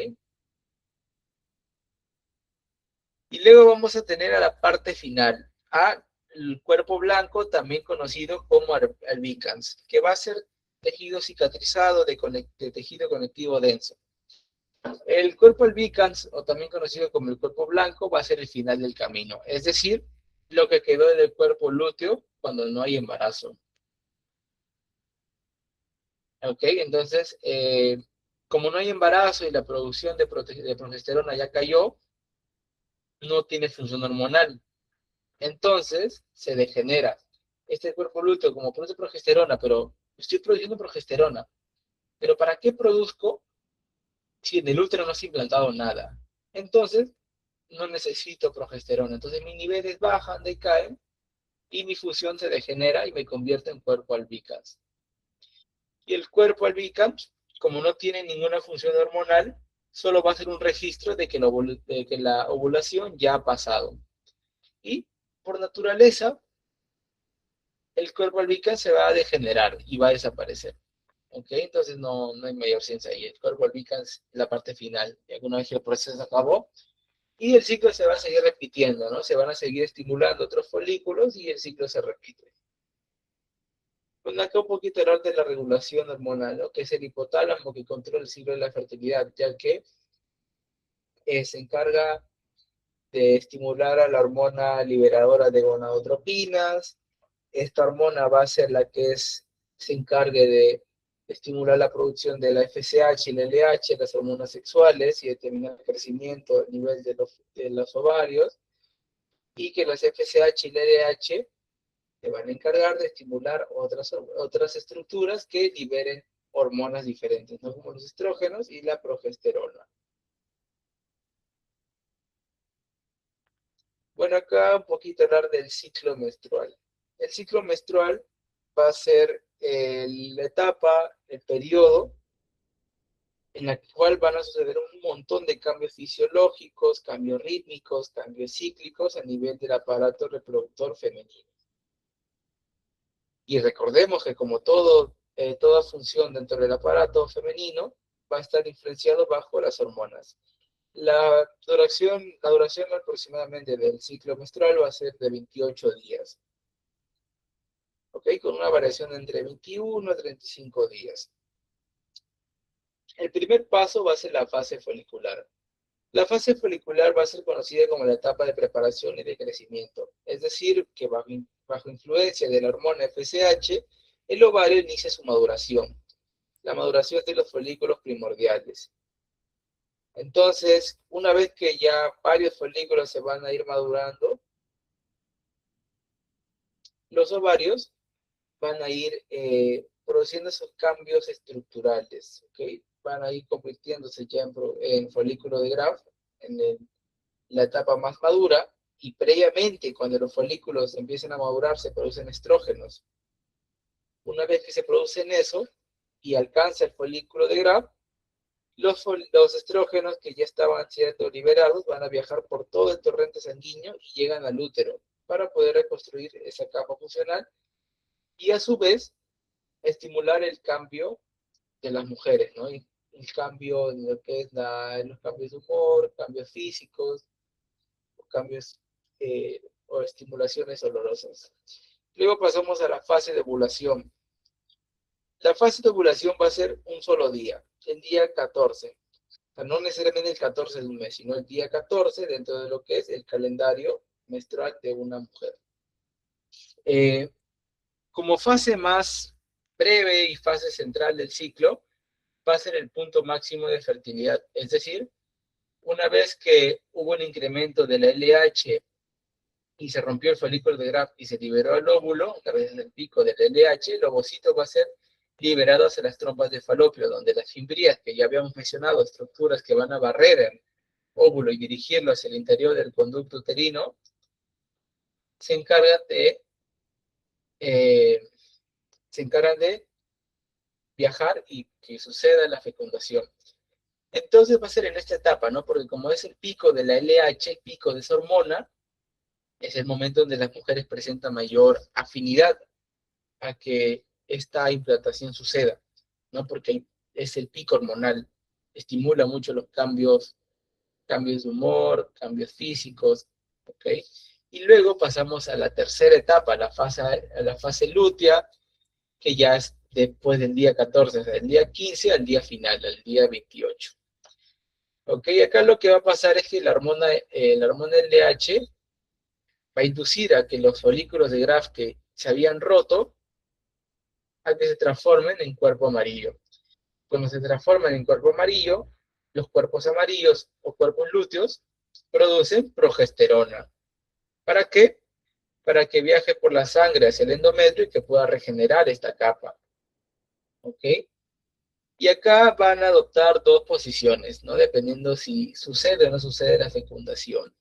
Y luego vamos a tener a la parte final, el cuerpo blanco, también conocido como albicans, que va a ser tejido cicatrizado de tejido conectivo denso. El cuerpo albicans, o también conocido como el cuerpo blanco, va a ser el final del camino, es decir, lo que quedó del cuerpo lúteo cuando no hay embarazo. ¿Ok? Entonces, como no hay embarazo y la producción de progesterona ya cayó, no tiene función hormonal. Entonces, se degenera. Este cuerpo lúteo, como produce progesterona, pero estoy produciendo progesterona. ¿Pero para qué produzco si en el útero no se ha implantado nada? Entonces, no necesito progesterona. Entonces, mis niveles bajan, decaen, y mi función se degenera y me convierte en cuerpo albicans. Y el cuerpo albicans, como no tiene ninguna función hormonal, solo va a ser un registro de que la ovulación ya ha pasado. Y por naturaleza, el cuerpo albicans se va a degenerar y va a desaparecer. ¿Ok? Entonces no hay mayor ciencia ahí. El cuerpo albicans es la parte final. Y alguna vez que el proceso se acabó, y el ciclo se va a seguir repitiendo, ¿no? Se van a seguir estimulando otros folículos y el ciclo se repite. Bueno, acá un poquito hablar de la regulación hormonal, ¿no? Que es el hipotálamo que controla el ciclo de la fertilidad, ya que se encarga de estimular a la hormona liberadora de gonadotropinas. Esta hormona va a ser la que se encargue de estimular la producción de la FSH y la LH, las hormonas sexuales, y determinar el crecimiento a nivel de los ovarios, y que las FSH y la LH se van a encargar de estimular otras estructuras que liberen hormonas diferentes, ¿no? Como los estrógenos y la progesterona. Bueno, acá un poquito hablar del ciclo menstrual. El ciclo menstrual va a ser la etapa, el periodo en la cual van a suceder un montón de cambios fisiológicos, cambios rítmicos, cambios cíclicos a nivel del aparato reproductor femenino. Y recordemos que como toda función dentro del aparato femenino va a estar influenciado bajo las hormonas. La duración aproximadamente del ciclo menstrual va a ser de 28 días, ¿ok? Con una variación entre 21 a 35 días. El primer paso va a ser la fase folicular. La fase folicular va a ser conocida como la etapa de preparación y de crecimiento, es decir, que bajo influencia de la hormona FSH, el ovario inicia su maduración, la maduración de los folículos primordiales. Entonces, una vez que ya varios folículos se van a ir madurando, los ovarios van a ir produciendo esos cambios estructurales, ¿ok? Van a ir convirtiéndose ya en folículo de Graf, en la etapa más madura, y previamente, cuando los folículos empiecen a madurar, se producen estrógenos. Una vez que se producen eso y alcanza el folículo de Graf, los estrógenos que ya estaban siendo liberados van a viajar por todo el torrente sanguíneo y llegan al útero para poder reconstruir esa capa funcional y a su vez estimular el cambio de las mujeres, ¿no? Y el cambio en lo que es los cambios de humor, cambios físicos, cambios o estimulaciones olorosas. Luego pasamos a la fase de ovulación. La fase de ovulación va a ser un solo día, el día 14. O sea, no necesariamente el 14 de un mes, sino el día 14 dentro de lo que es el calendario menstrual de una mujer. Eh, Como fase más breve y fase central del ciclo, va a ser el punto máximo de fertilidad. Es decir, una vez que hubo un incremento de la LH y se rompió el folículo de Graf y se liberó el óvulo, a través del pico del LH, el ovocito va a ser liberado hacia las trompas de falopio, donde las fimbrias, que ya habíamos mencionado, estructuras que van a barrer el óvulo y dirigirlo hacia el interior del conducto uterino, se encargan de, eh, se encargan de viajar y que suceda la fecundación. Entonces va a ser en esta etapa, ¿no? Porque como es el pico de la LH, el pico de esa hormona, es el momento donde las mujeres presentan mayor afinidad a que esta implantación suceda, ¿no? Porque es el pico hormonal, estimula mucho los cambios de humor, cambios físicos, ¿ok? Y luego pasamos a la tercera etapa, a la fase lútea, que ya es después del día 14, o sea, del día 15 al día final, al día 28. ¿Ok? Acá lo que va a pasar es que la hormona LH va a inducir a que los folículos de Graf que se habían roto, a que se transformen en cuerpo amarillo. Cuando se transforman en cuerpo amarillo, los cuerpos amarillos o cuerpos lúteos producen progesterona. ¿Para qué? Para que viaje por la sangre hacia el endometrio y que pueda regenerar esta capa. ¿Ok? Y acá van a adoptar dos posiciones, ¿no? Dependiendo si sucede o no sucede la fecundación.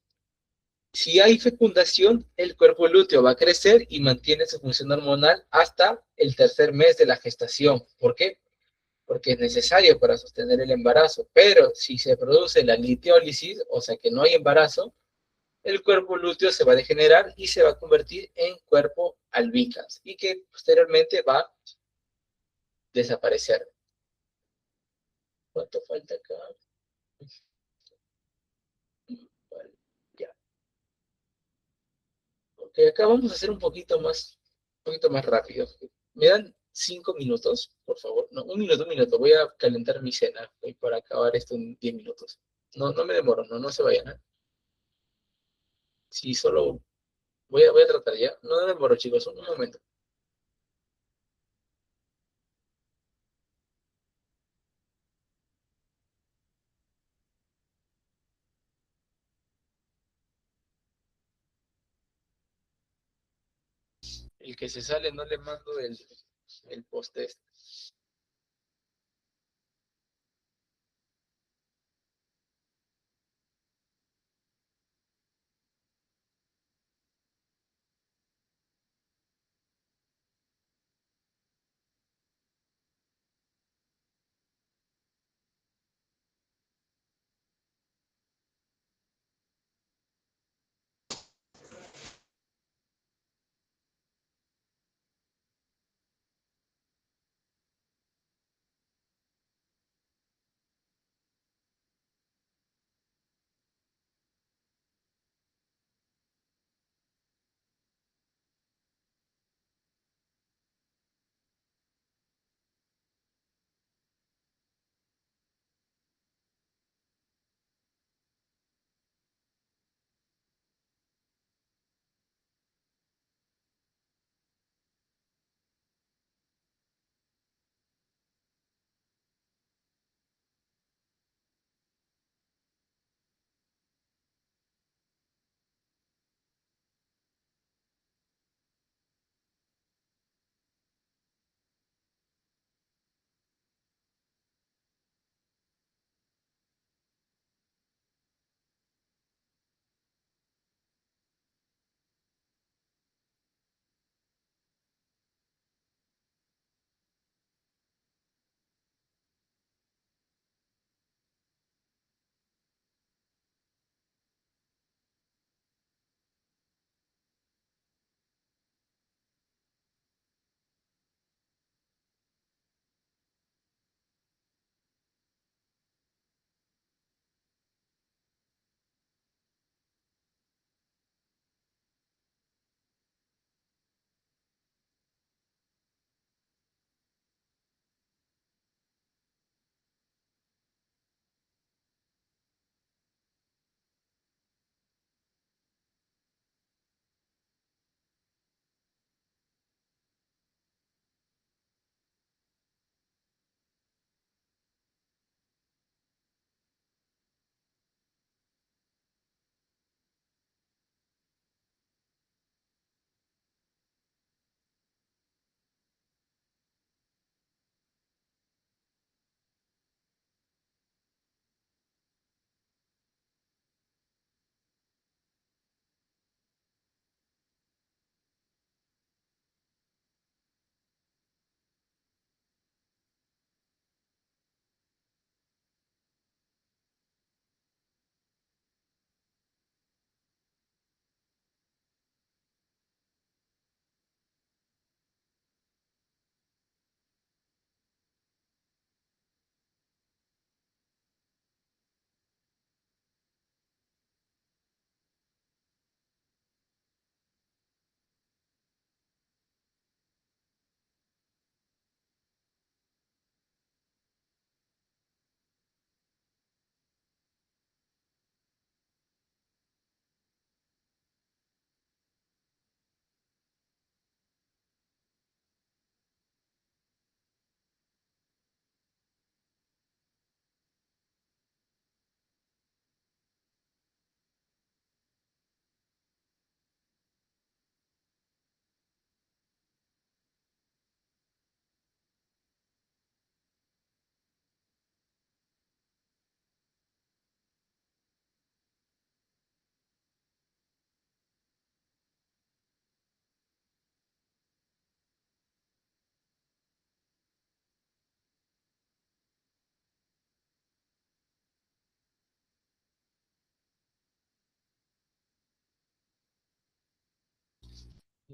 Si hay fecundación, el cuerpo lúteo va a crecer y mantiene su función hormonal hasta el tercer mes de la gestación. ¿Por qué? Porque es necesario para sostener el embarazo. Pero si se produce la litiólisis, o sea que no hay embarazo, el cuerpo lúteo se va a degenerar y se va a convertir en cuerpo albicans y que posteriormente va a desaparecer. ¿Cuánto falta acá? Vale, ya. Ok, acá vamos a hacer un poquito más rápido. ¿Me dan 5 minutos, por favor? No, un minuto. Voy a calentar mi cena para acabar esto en 10 minutos. No, no me demoro, no se vayan, ¿eh? Sí, solo voy a tratar ya. No me demoro, chicos, un momento. El que se sale no le mando el post.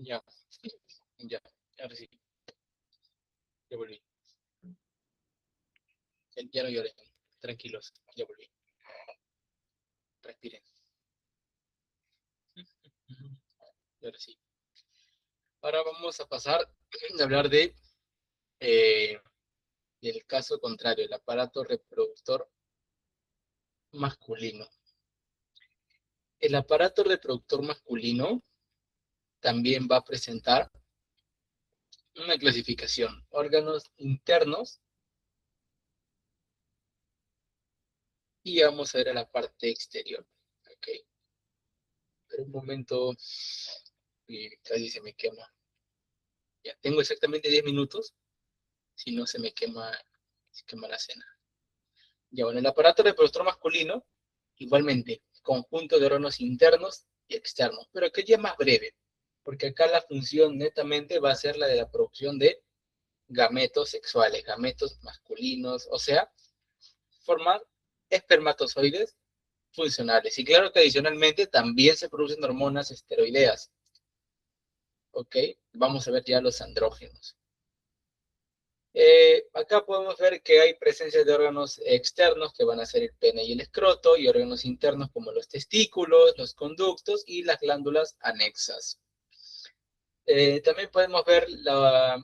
Ya, ya, ahora sí, ya volví. Ya no lloren, tranquilos, ya volví. Respiren. Y ahora sí. Ahora vamos a pasar a hablar eh, del caso contrario, el aparato reproductor masculino. El aparato reproductor masculino también va a presentar una clasificación, órganos internos, y vamos a ver a la parte exterior. Ok, pero un momento, y casi se me quema. Ya tengo exactamente 10 minutos, si no se quema la cena. Ya bueno, el aparato reproductor masculino, igualmente, conjunto de órganos internos y externos, pero que ya es más breve, porque acá la función netamente va a ser la de la producción de gametos sexuales, gametos masculinos, o sea, formar espermatozoides funcionales. Y claro que adicionalmente también se producen hormonas esteroideas, ¿ok? Vamos a ver ya los andrógenos. Acá podemos ver que hay presencia de órganos externos que van a ser el pene y el escroto, y órganos internos como los testículos, los conductos y las glándulas anexas. También podemos ver la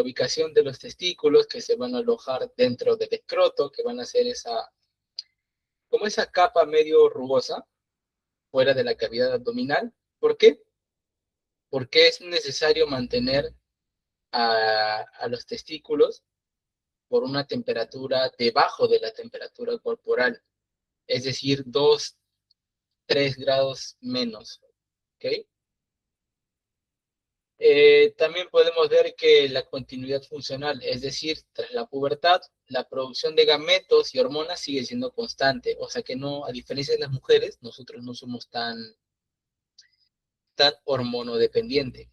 ubicación de los testículos que se van a alojar dentro del escroto, que van a ser como esa capa medio rugosa fuera de la cavidad abdominal. ¿Por qué? Porque es necesario mantener a los testículos por una temperatura debajo de la temperatura corporal, es decir, 2, 3 grados menos. ¿Okay? También podemos ver que la continuidad funcional, es decir, tras la pubertad, la producción de gametos y hormonas sigue siendo constante, o sea que no, a diferencia de las mujeres, nosotros no somos tan hormonodependientes.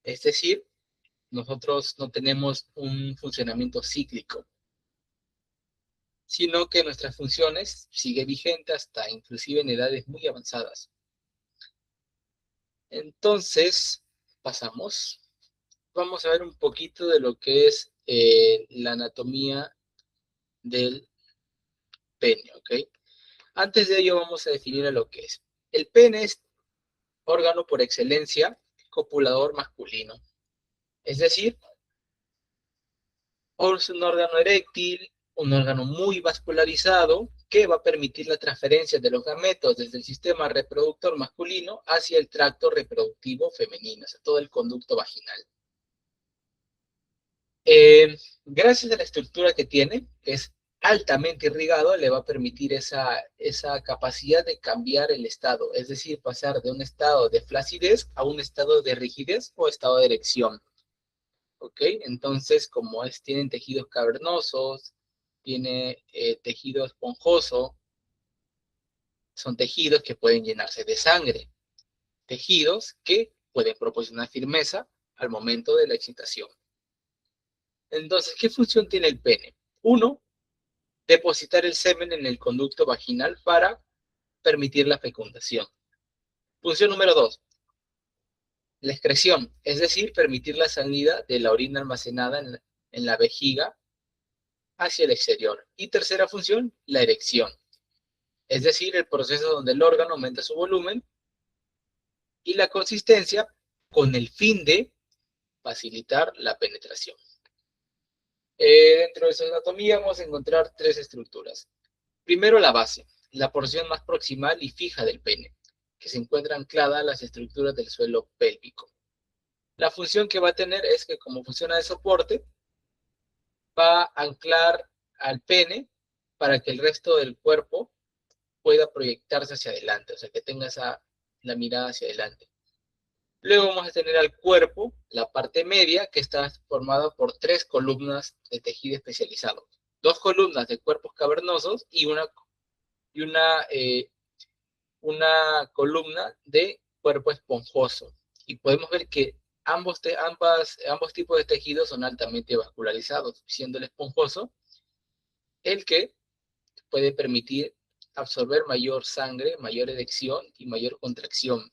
Es decir, nosotros no tenemos un funcionamiento cíclico, sino que nuestras funciones sigue vigente hasta inclusive en edades muy avanzadas. Entonces, pasamos. Vamos a ver un poquito de lo que es la anatomía del pene, ¿ok? Antes de ello vamos a definir a lo que es. El pene es órgano por excelencia copulador masculino. Es decir, es un órgano eréctil, un órgano muy vascularizado que va a permitir la transferencia de los gametos desde el sistema reproductor masculino hacia el tracto reproductivo femenino, o sea, todo el conducto vaginal. Gracias a la estructura que tiene, que es altamente irrigado, le va a permitir esa capacidad de cambiar el estado, es decir, pasar de un estado de flacidez a un estado de rigidez o estado de erección. ¿Ok? Entonces, como tienen tejidos cavernosos, tiene tejido esponjoso, son tejidos que pueden llenarse de sangre, tejidos que pueden proporcionar firmeza al momento de la excitación. Entonces, ¿qué función tiene el pene? Uno, depositar el semen en el conducto vaginal para permitir la fecundación. Función número 2, la excreción, es decir, permitir la salida de la orina almacenada en la vejiga hacia el exterior. Y tercera función, la erección, es decir, el proceso donde el órgano aumenta su volumen y la consistencia con el fin de facilitar la penetración. Dentro de su anatomía vamos a encontrar tres estructuras. Primero, la base, la porción más proximal y fija del pene, que se encuentra anclada a las estructuras del suelo pélvico. La función que va a tener es que, como funciona de soporte, va a anclar al pene para que el resto del cuerpo pueda proyectarse hacia adelante, o sea, que tenga la mirada hacia adelante. Luego vamos a tener al cuerpo, la parte media, que está formada por tres columnas de tejido especializado. Dos columnas de cuerpos cavernosos y y una, eh, una columna de cuerpo esponjoso. Y podemos ver que ambos tipos de tejidos son altamente vascularizados, siendo el esponjoso el que puede permitir absorber mayor sangre, mayor erección y mayor contracción.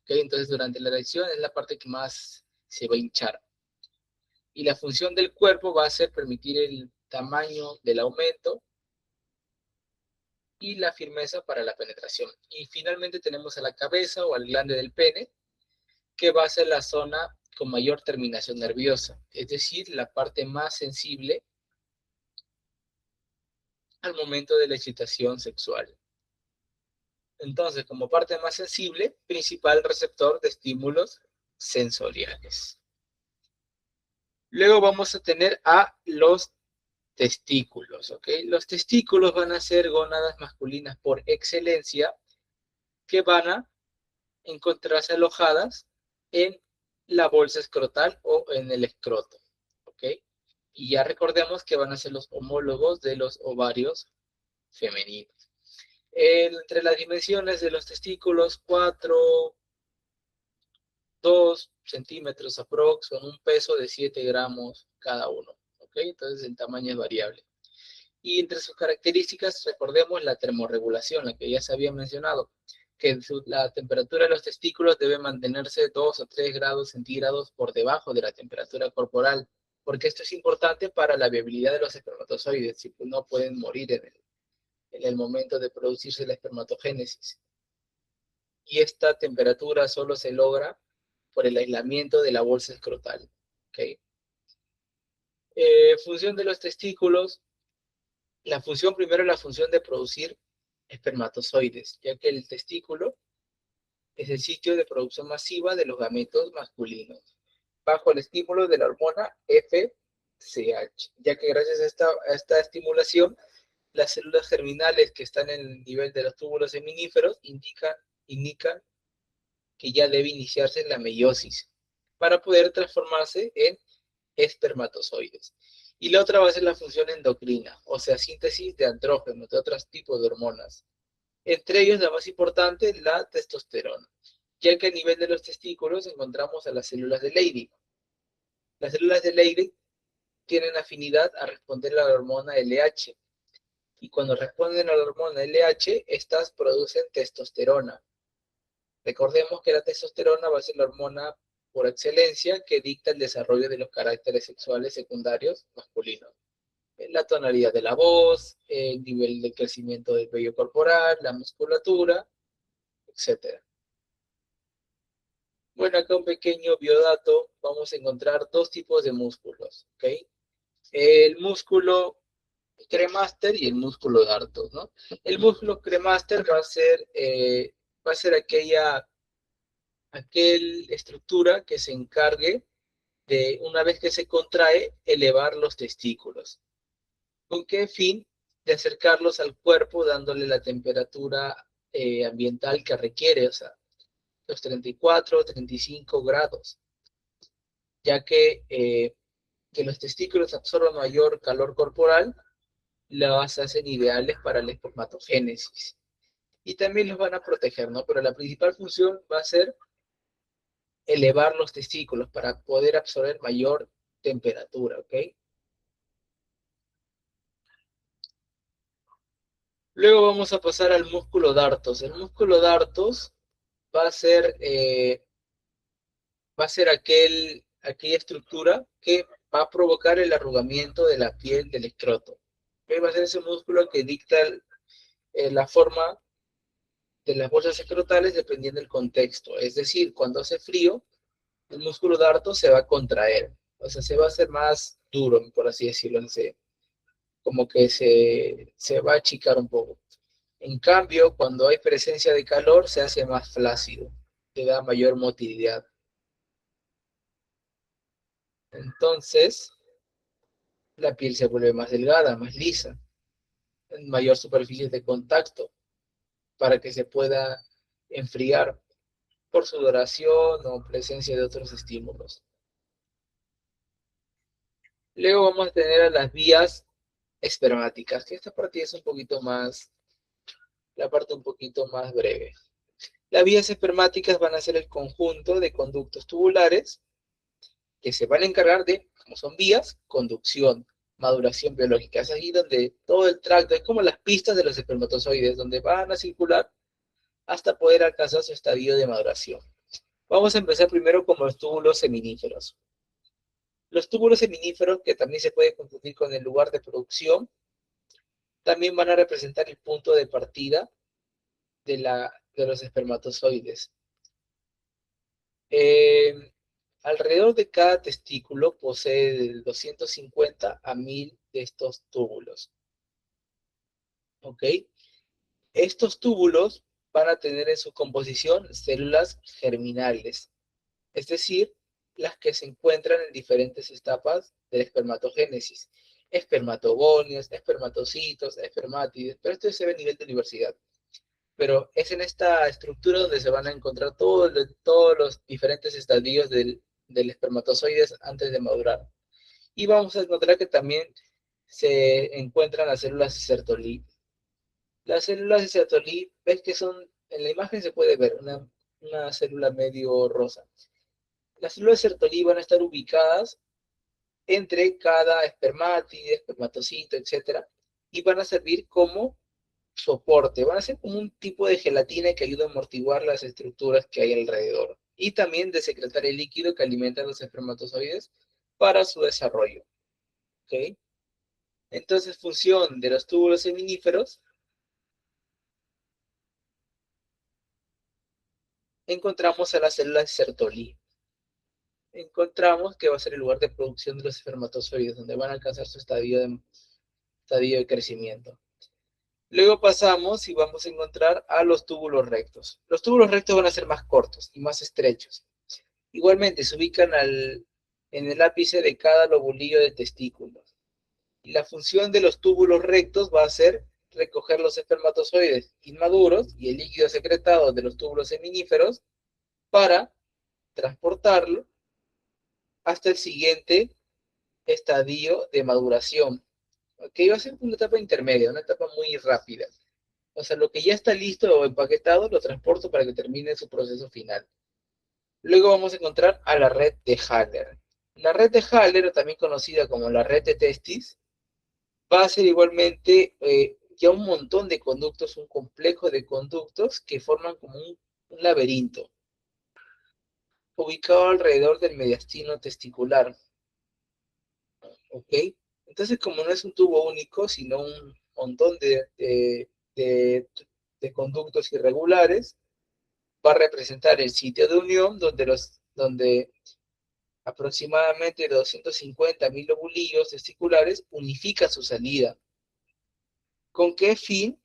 ¿ok? Entonces, durante la erección es la parte que más se va a hinchar. Y la función del cuerpo va a ser permitir el tamaño del aumento y la firmeza para la penetración. Y finalmente tenemos a la cabeza o al glande del pene, que va a ser la zona con mayor terminación nerviosa, es decir, la parte más sensible al momento de la excitación sexual. Entonces, como parte más sensible, principal receptor de estímulos sensoriales. Luego vamos a tener a los testículos, ¿ok? Los testículos van a ser gónadas masculinas por excelencia que van a encontrarse alojadas en la bolsa escrotal o en el escroto, ¿ok? Y ya recordemos que van a ser los homólogos de los ovarios femeninos. Entre las dimensiones de los testículos, 4, 2 centímetros aprox, con un peso de 7 gramos cada uno, ¿ok? Entonces el tamaño es variable. Y entre sus características, recordemos la termorregulación, la que ya se había mencionado, que la temperatura de los testículos debe mantenerse 2 o 3 grados centígrados por debajo de la temperatura corporal, porque esto es importante para la viabilidad de los espermatozoides, si no pueden morir en el momento de producirse la espermatogénesis. Y esta temperatura solo se logra por el aislamiento de la bolsa escrotal. ¿Okay? Función de los testículos. La función primero es la función de producir espermatozoides, ya que el testículo es el sitio de producción masiva de los gametos masculinos, bajo el estímulo de la hormona FSH, ya que gracias a esta estimulación, las células germinales que están en el nivel de los túbulos seminíferos indican que ya debe iniciarse la meiosis para poder transformarse en espermatozoides. Y la otra va a ser la función endocrina, o sea, síntesis de andrógenos, de otros tipos de hormonas. Entre ellos, la más importante, la testosterona, ya que a nivel de los testículos encontramos a las células de Leydig. Las células de Leydig tienen afinidad a responder a la hormona LH, y cuando responden a la hormona LH, estas producen testosterona. Recordemos que la testosterona va a ser la hormona por excelencia que dicta el desarrollo de los caracteres sexuales secundarios masculinos. La tonalidad de la voz, el nivel de crecimiento del vello corporal, la musculatura, etc. Bueno, acá un pequeño biodato, vamos a encontrar dos tipos de músculos, ¿ok? El músculo cremaster y el músculo dartos, ¿no? El músculo cremaster va a ser aquella estructura que se encargue de, una vez que se contrae, elevar los testículos. ¿Con qué fin? De acercarlos al cuerpo dándole la temperatura ambiental que requiere, o sea, los 34, 35 grados, ya que los testículos absorban mayor calor corporal, las hacen ideales para la espermatogénesis. Y también los van a proteger, ¿no? Pero la principal función va a ser elevar los testículos para poder absorber mayor temperatura, ¿ok? Luego vamos a pasar al músculo dartos. El músculo dartos va a ser, aquella estructura que va a provocar el arrugamiento de la piel del escroto. ¿Okay? Va a ser ese músculo que dicta la forma de las bolsas escrotales dependiendo del contexto. Es decir, cuando hace frío, el músculo darto se va a contraer. O sea, se va a hacer más duro, por así decirlo. Como que se va a achicar un poco. En cambio, cuando hay presencia de calor, se hace más flácido, le da mayor motilidad. Entonces, la piel se vuelve más delgada, más lisa, en mayor superficie de contacto, para que se pueda enfriar por sudoración o presencia de otros estímulos. Luego vamos a tener a las vías espermáticas, que esta parte es un poquito más, la parte un poquito más breve. Las vías espermáticas van a ser el conjunto de conductos tubulares que se van a encargar de, como son vías, conducción, maduración biológica. Es ahí donde todo el tracto, es como las pistas de los espermatozoides, donde van a circular hasta poder alcanzar su estadio de maduración. Vamos a empezar primero con los túbulos seminíferos. Los túbulos seminíferos, que también se puede confundir con el lugar de producción, también van a representar el punto de partida de los espermatozoides. Eh, Alrededor de cada testículo posee de 250 a 1000 de estos túbulos. ¿Ok? Estos túbulos van a tener en su composición células germinales, es decir, las que se encuentran en diferentes etapas de la espermatogénesis. Espermatogonios, espermatocitos, espermátides, pero esto se ve a nivel de universidad. Pero es en esta estructura donde se van a encontrar todos los diferentes estadios del espermatozoide antes de madurar. Y vamos a encontrar que también se encuentran las células Sertoli. Las células de Sertoli, ves que son, en la imagen se puede ver una célula medio rosa. Las células de Sertoli van a estar ubicadas entre cada espermátide, espermatocito, etcétera, y van a servir como soporte, van a ser como un tipo de gelatina que ayuda a amortiguar las estructuras que hay alrededor y también de secretar el líquido que alimenta a los espermatozoides para su desarrollo. ¿Ok? Entonces, función de los túbulos seminíferos, encontramos a las células Sertoli. Encontramos que va a ser el lugar de producción de los espermatozoides, donde van a alcanzar su estadio de crecimiento. Luego pasamos y vamos a encontrar a los túbulos rectos. Los túbulos rectos van a ser más cortos y más estrechos. Igualmente se ubican en el ápice de cada lobulillo de testículos. Y la función de los túbulos rectos va a ser recoger los espermatozoides inmaduros y el líquido secretado de los túbulos seminíferos para transportarlo hasta el siguiente estadio de maduración. ¿Ok? Va a ser una etapa intermedia, una etapa muy rápida. O sea, lo que ya está listo o empaquetado lo transporto para que termine su proceso final. Luego vamos a encontrar a la red de Haller. La red de Haller, también conocida como la red de Testis, va a ser igualmente ya un montón de conductos, un complejo de conductos que forman como un laberinto, ubicado alrededor del mediastino testicular. ¿Ok? Entonces, como no es un tubo único, sino un montón de, de conductos irregulares, va a representar el sitio de unión donde aproximadamente 250.000 lobulillos testiculares unifican su salida. ¿Con qué fin?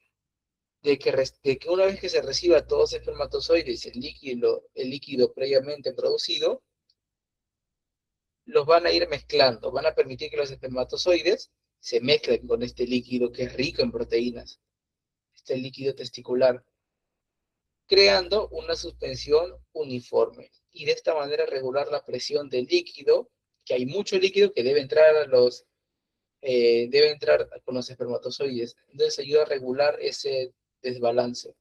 De que una vez que se reciba todos los espermatozoides, el líquido previamente producido, los van a ir mezclando, van a permitir que los espermatozoides se mezclen con este líquido que es rico en proteínas, este líquido testicular, creando una suspensión uniforme y de esta manera regular la presión del líquido, que hay mucho líquido que debe entrar con los espermatozoides, entonces ayuda a regular ese desbalance.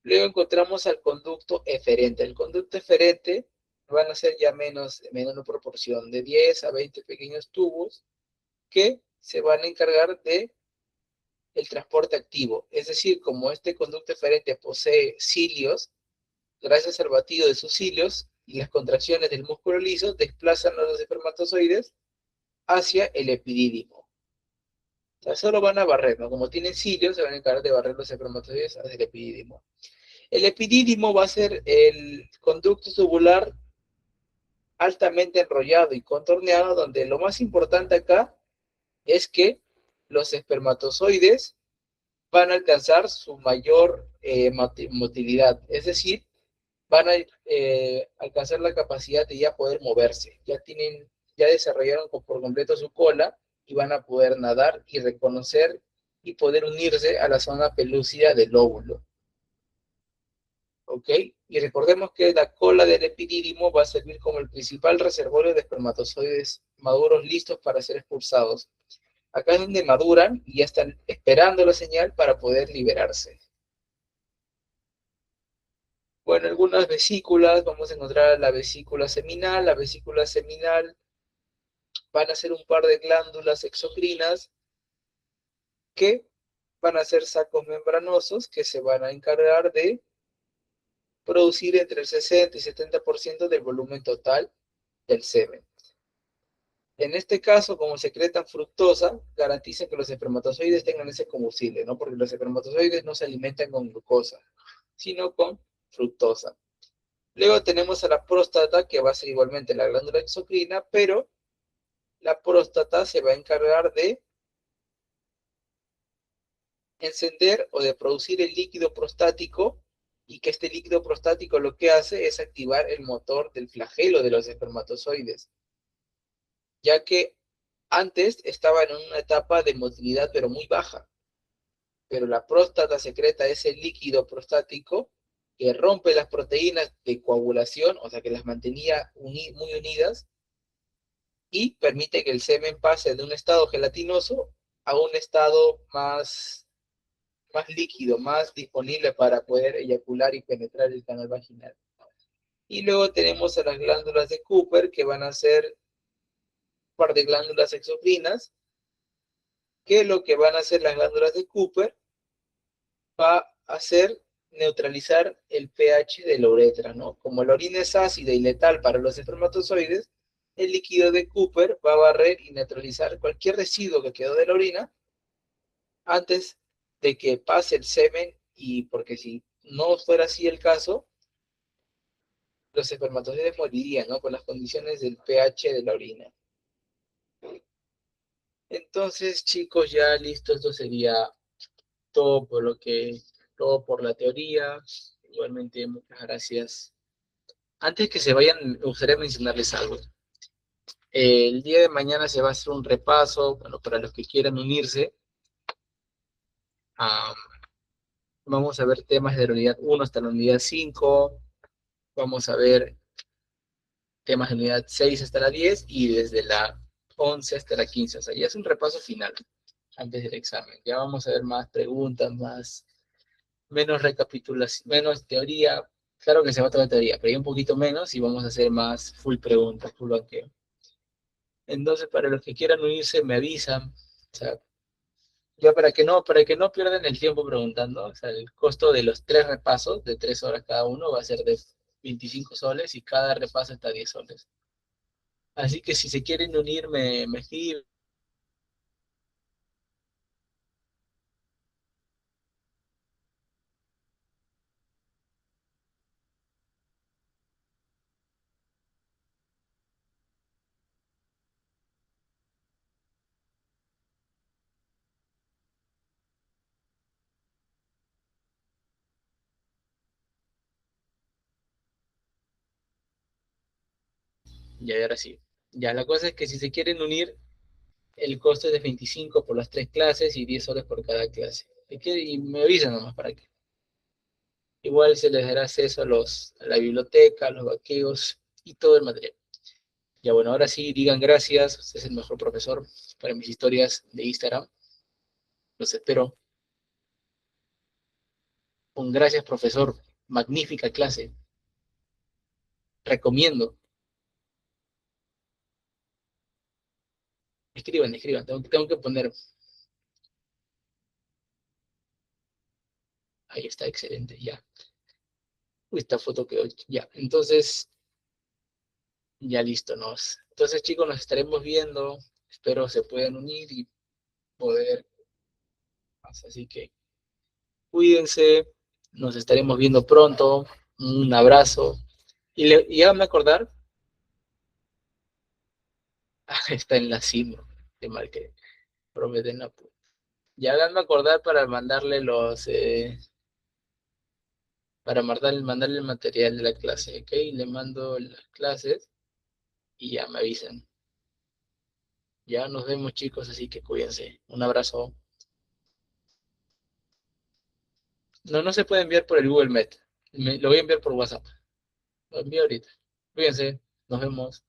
Luego encontramos al conducto eferente. El conducto eferente van a ser ya menos proporción, de 10 a 20 pequeños tubos que se van a encargar de el transporte activo. Es decir, como este conducto eferente posee cilios, gracias al batido de sus cilios y las contracciones del músculo liso, desplazan a los espermatozoides hacia el epidídimo. O sea, solo van a barrer, ¿no? Como tienen cilios, se van a encargar de barrer los espermatozoides hacia el epidídimo. El epidídimo va a ser el conducto tubular altamente enrollado y contorneado, donde lo más importante acá es que los espermatozoides van a alcanzar su mayor motilidad, es decir, van a alcanzar la capacidad de ya poder moverse, ya desarrollaron por completo su cola y van a poder nadar y reconocer y poder unirse a la zona pelúcida del óvulo. ¿Ok? Y recordemos que la cola del epidídimo va a servir como el principal reservorio de espermatozoides maduros listos para ser expulsados. Acá es donde maduran y ya están esperando la señal para poder liberarse. Bueno, algunas vesículas, vamos a encontrar la vesícula seminal. La vesícula seminal van a ser un par de glándulas exocrinas que van a ser sacos membranosos que se van a encargar de producir entre el 60 y 70% del volumen total del semen. En este caso, como secretan fructosa, garantizan que los espermatozoides tengan ese combustible, ¿no? Porque los espermatozoides no se alimentan con glucosa, sino con fructosa. Luego tenemos a la próstata, que va a ser igualmente la glándula exocrina, pero la próstata se va a encargar de encender o de producir el líquido prostático, y que este líquido prostático lo que hace es activar el motor del flagelo de los espermatozoides, ya que antes estaba en una etapa de motilidad pero muy baja, pero la próstata secreta ese líquido prostático que rompe las proteínas de coagulación, o sea que las mantenía muy unidas, y permite que el semen pase de un estado gelatinoso a un estado más líquido, más disponible para poder eyacular y penetrar el canal vaginal. Y luego tenemos a las glándulas de Cooper, que van a ser un par de glándulas exocrinas, que lo que van a hacer las glándulas de Cooper va a hacer neutralizar el pH de la uretra, ¿no? Como la orina es ácida y letal para los espermatozoides, el líquido de Cooper va a barrer y neutralizar cualquier residuo que quedó de la orina antes de que pase el semen, y porque si no fuera así el caso, los espermatozoides morirían, ¿no? Por las condiciones del pH de la orina. Entonces, chicos, ya listo, esto sería todo por todo por la teoría. Igualmente, muchas gracias. Antes que se vayan, me gustaría mencionarles algo. El día de mañana se va a hacer un repaso, bueno, para los que quieran unirse. ah, Vamos a ver temas de la unidad 1 hasta la unidad 5. Vamos a ver temas de la unidad 6 hasta la 10 y desde la 11 hasta la 15. O sea, ya es un repaso final antes del examen. Ya vamos a ver más preguntas, menos recapitulación, menos teoría. Claro que se va a toda la teoría, pero ya un poquito menos y vamos a hacer más full preguntas, full banqueo. Entonces, para los que quieran unirse, me avisan. O sea, ya para que no pierdan el tiempo preguntando. O sea, el costo de los 3 repasos, de 3 horas cada uno, va a ser de 25 soles y cada repaso está 10 soles. Así que si se quieren unir, me escriben. Ya, ahora sí. Ya, la cosa es que si se quieren unir, el costo es de 25 por las 3 clases y 10 soles por cada clase. Y me avisan nomás para que. Igual se les dará acceso a la biblioteca, a los vaqueos y todo el material. Ya bueno, ahora sí, digan gracias. Usted es el mejor profesor para mis historias de Instagram. Los espero. Un gracias, profesor. Magnífica clase. Recomiendo. Escriban, escriban. Tengo que poner. Ahí está, excelente. Ya. Uy, esta foto quedó. Ya. Entonces, ya listo. Entonces, chicos, nos estaremos viendo. Espero se puedan unir y poder. Así que cuídense. Nos estaremos viendo pronto. Un abrazo. Y háganme acordar. Está en la cima. Qué mal que prometen la puta. Ya háganme acordar para mandarle mandarle el material de la clase, ¿ok? Le mando las clases y ya me avisan. Ya nos vemos, chicos, así que cuídense. Un abrazo. No, no se puede enviar por el Google Meet. Lo voy a enviar por WhatsApp. Lo envío ahorita. Cuídense. Nos vemos.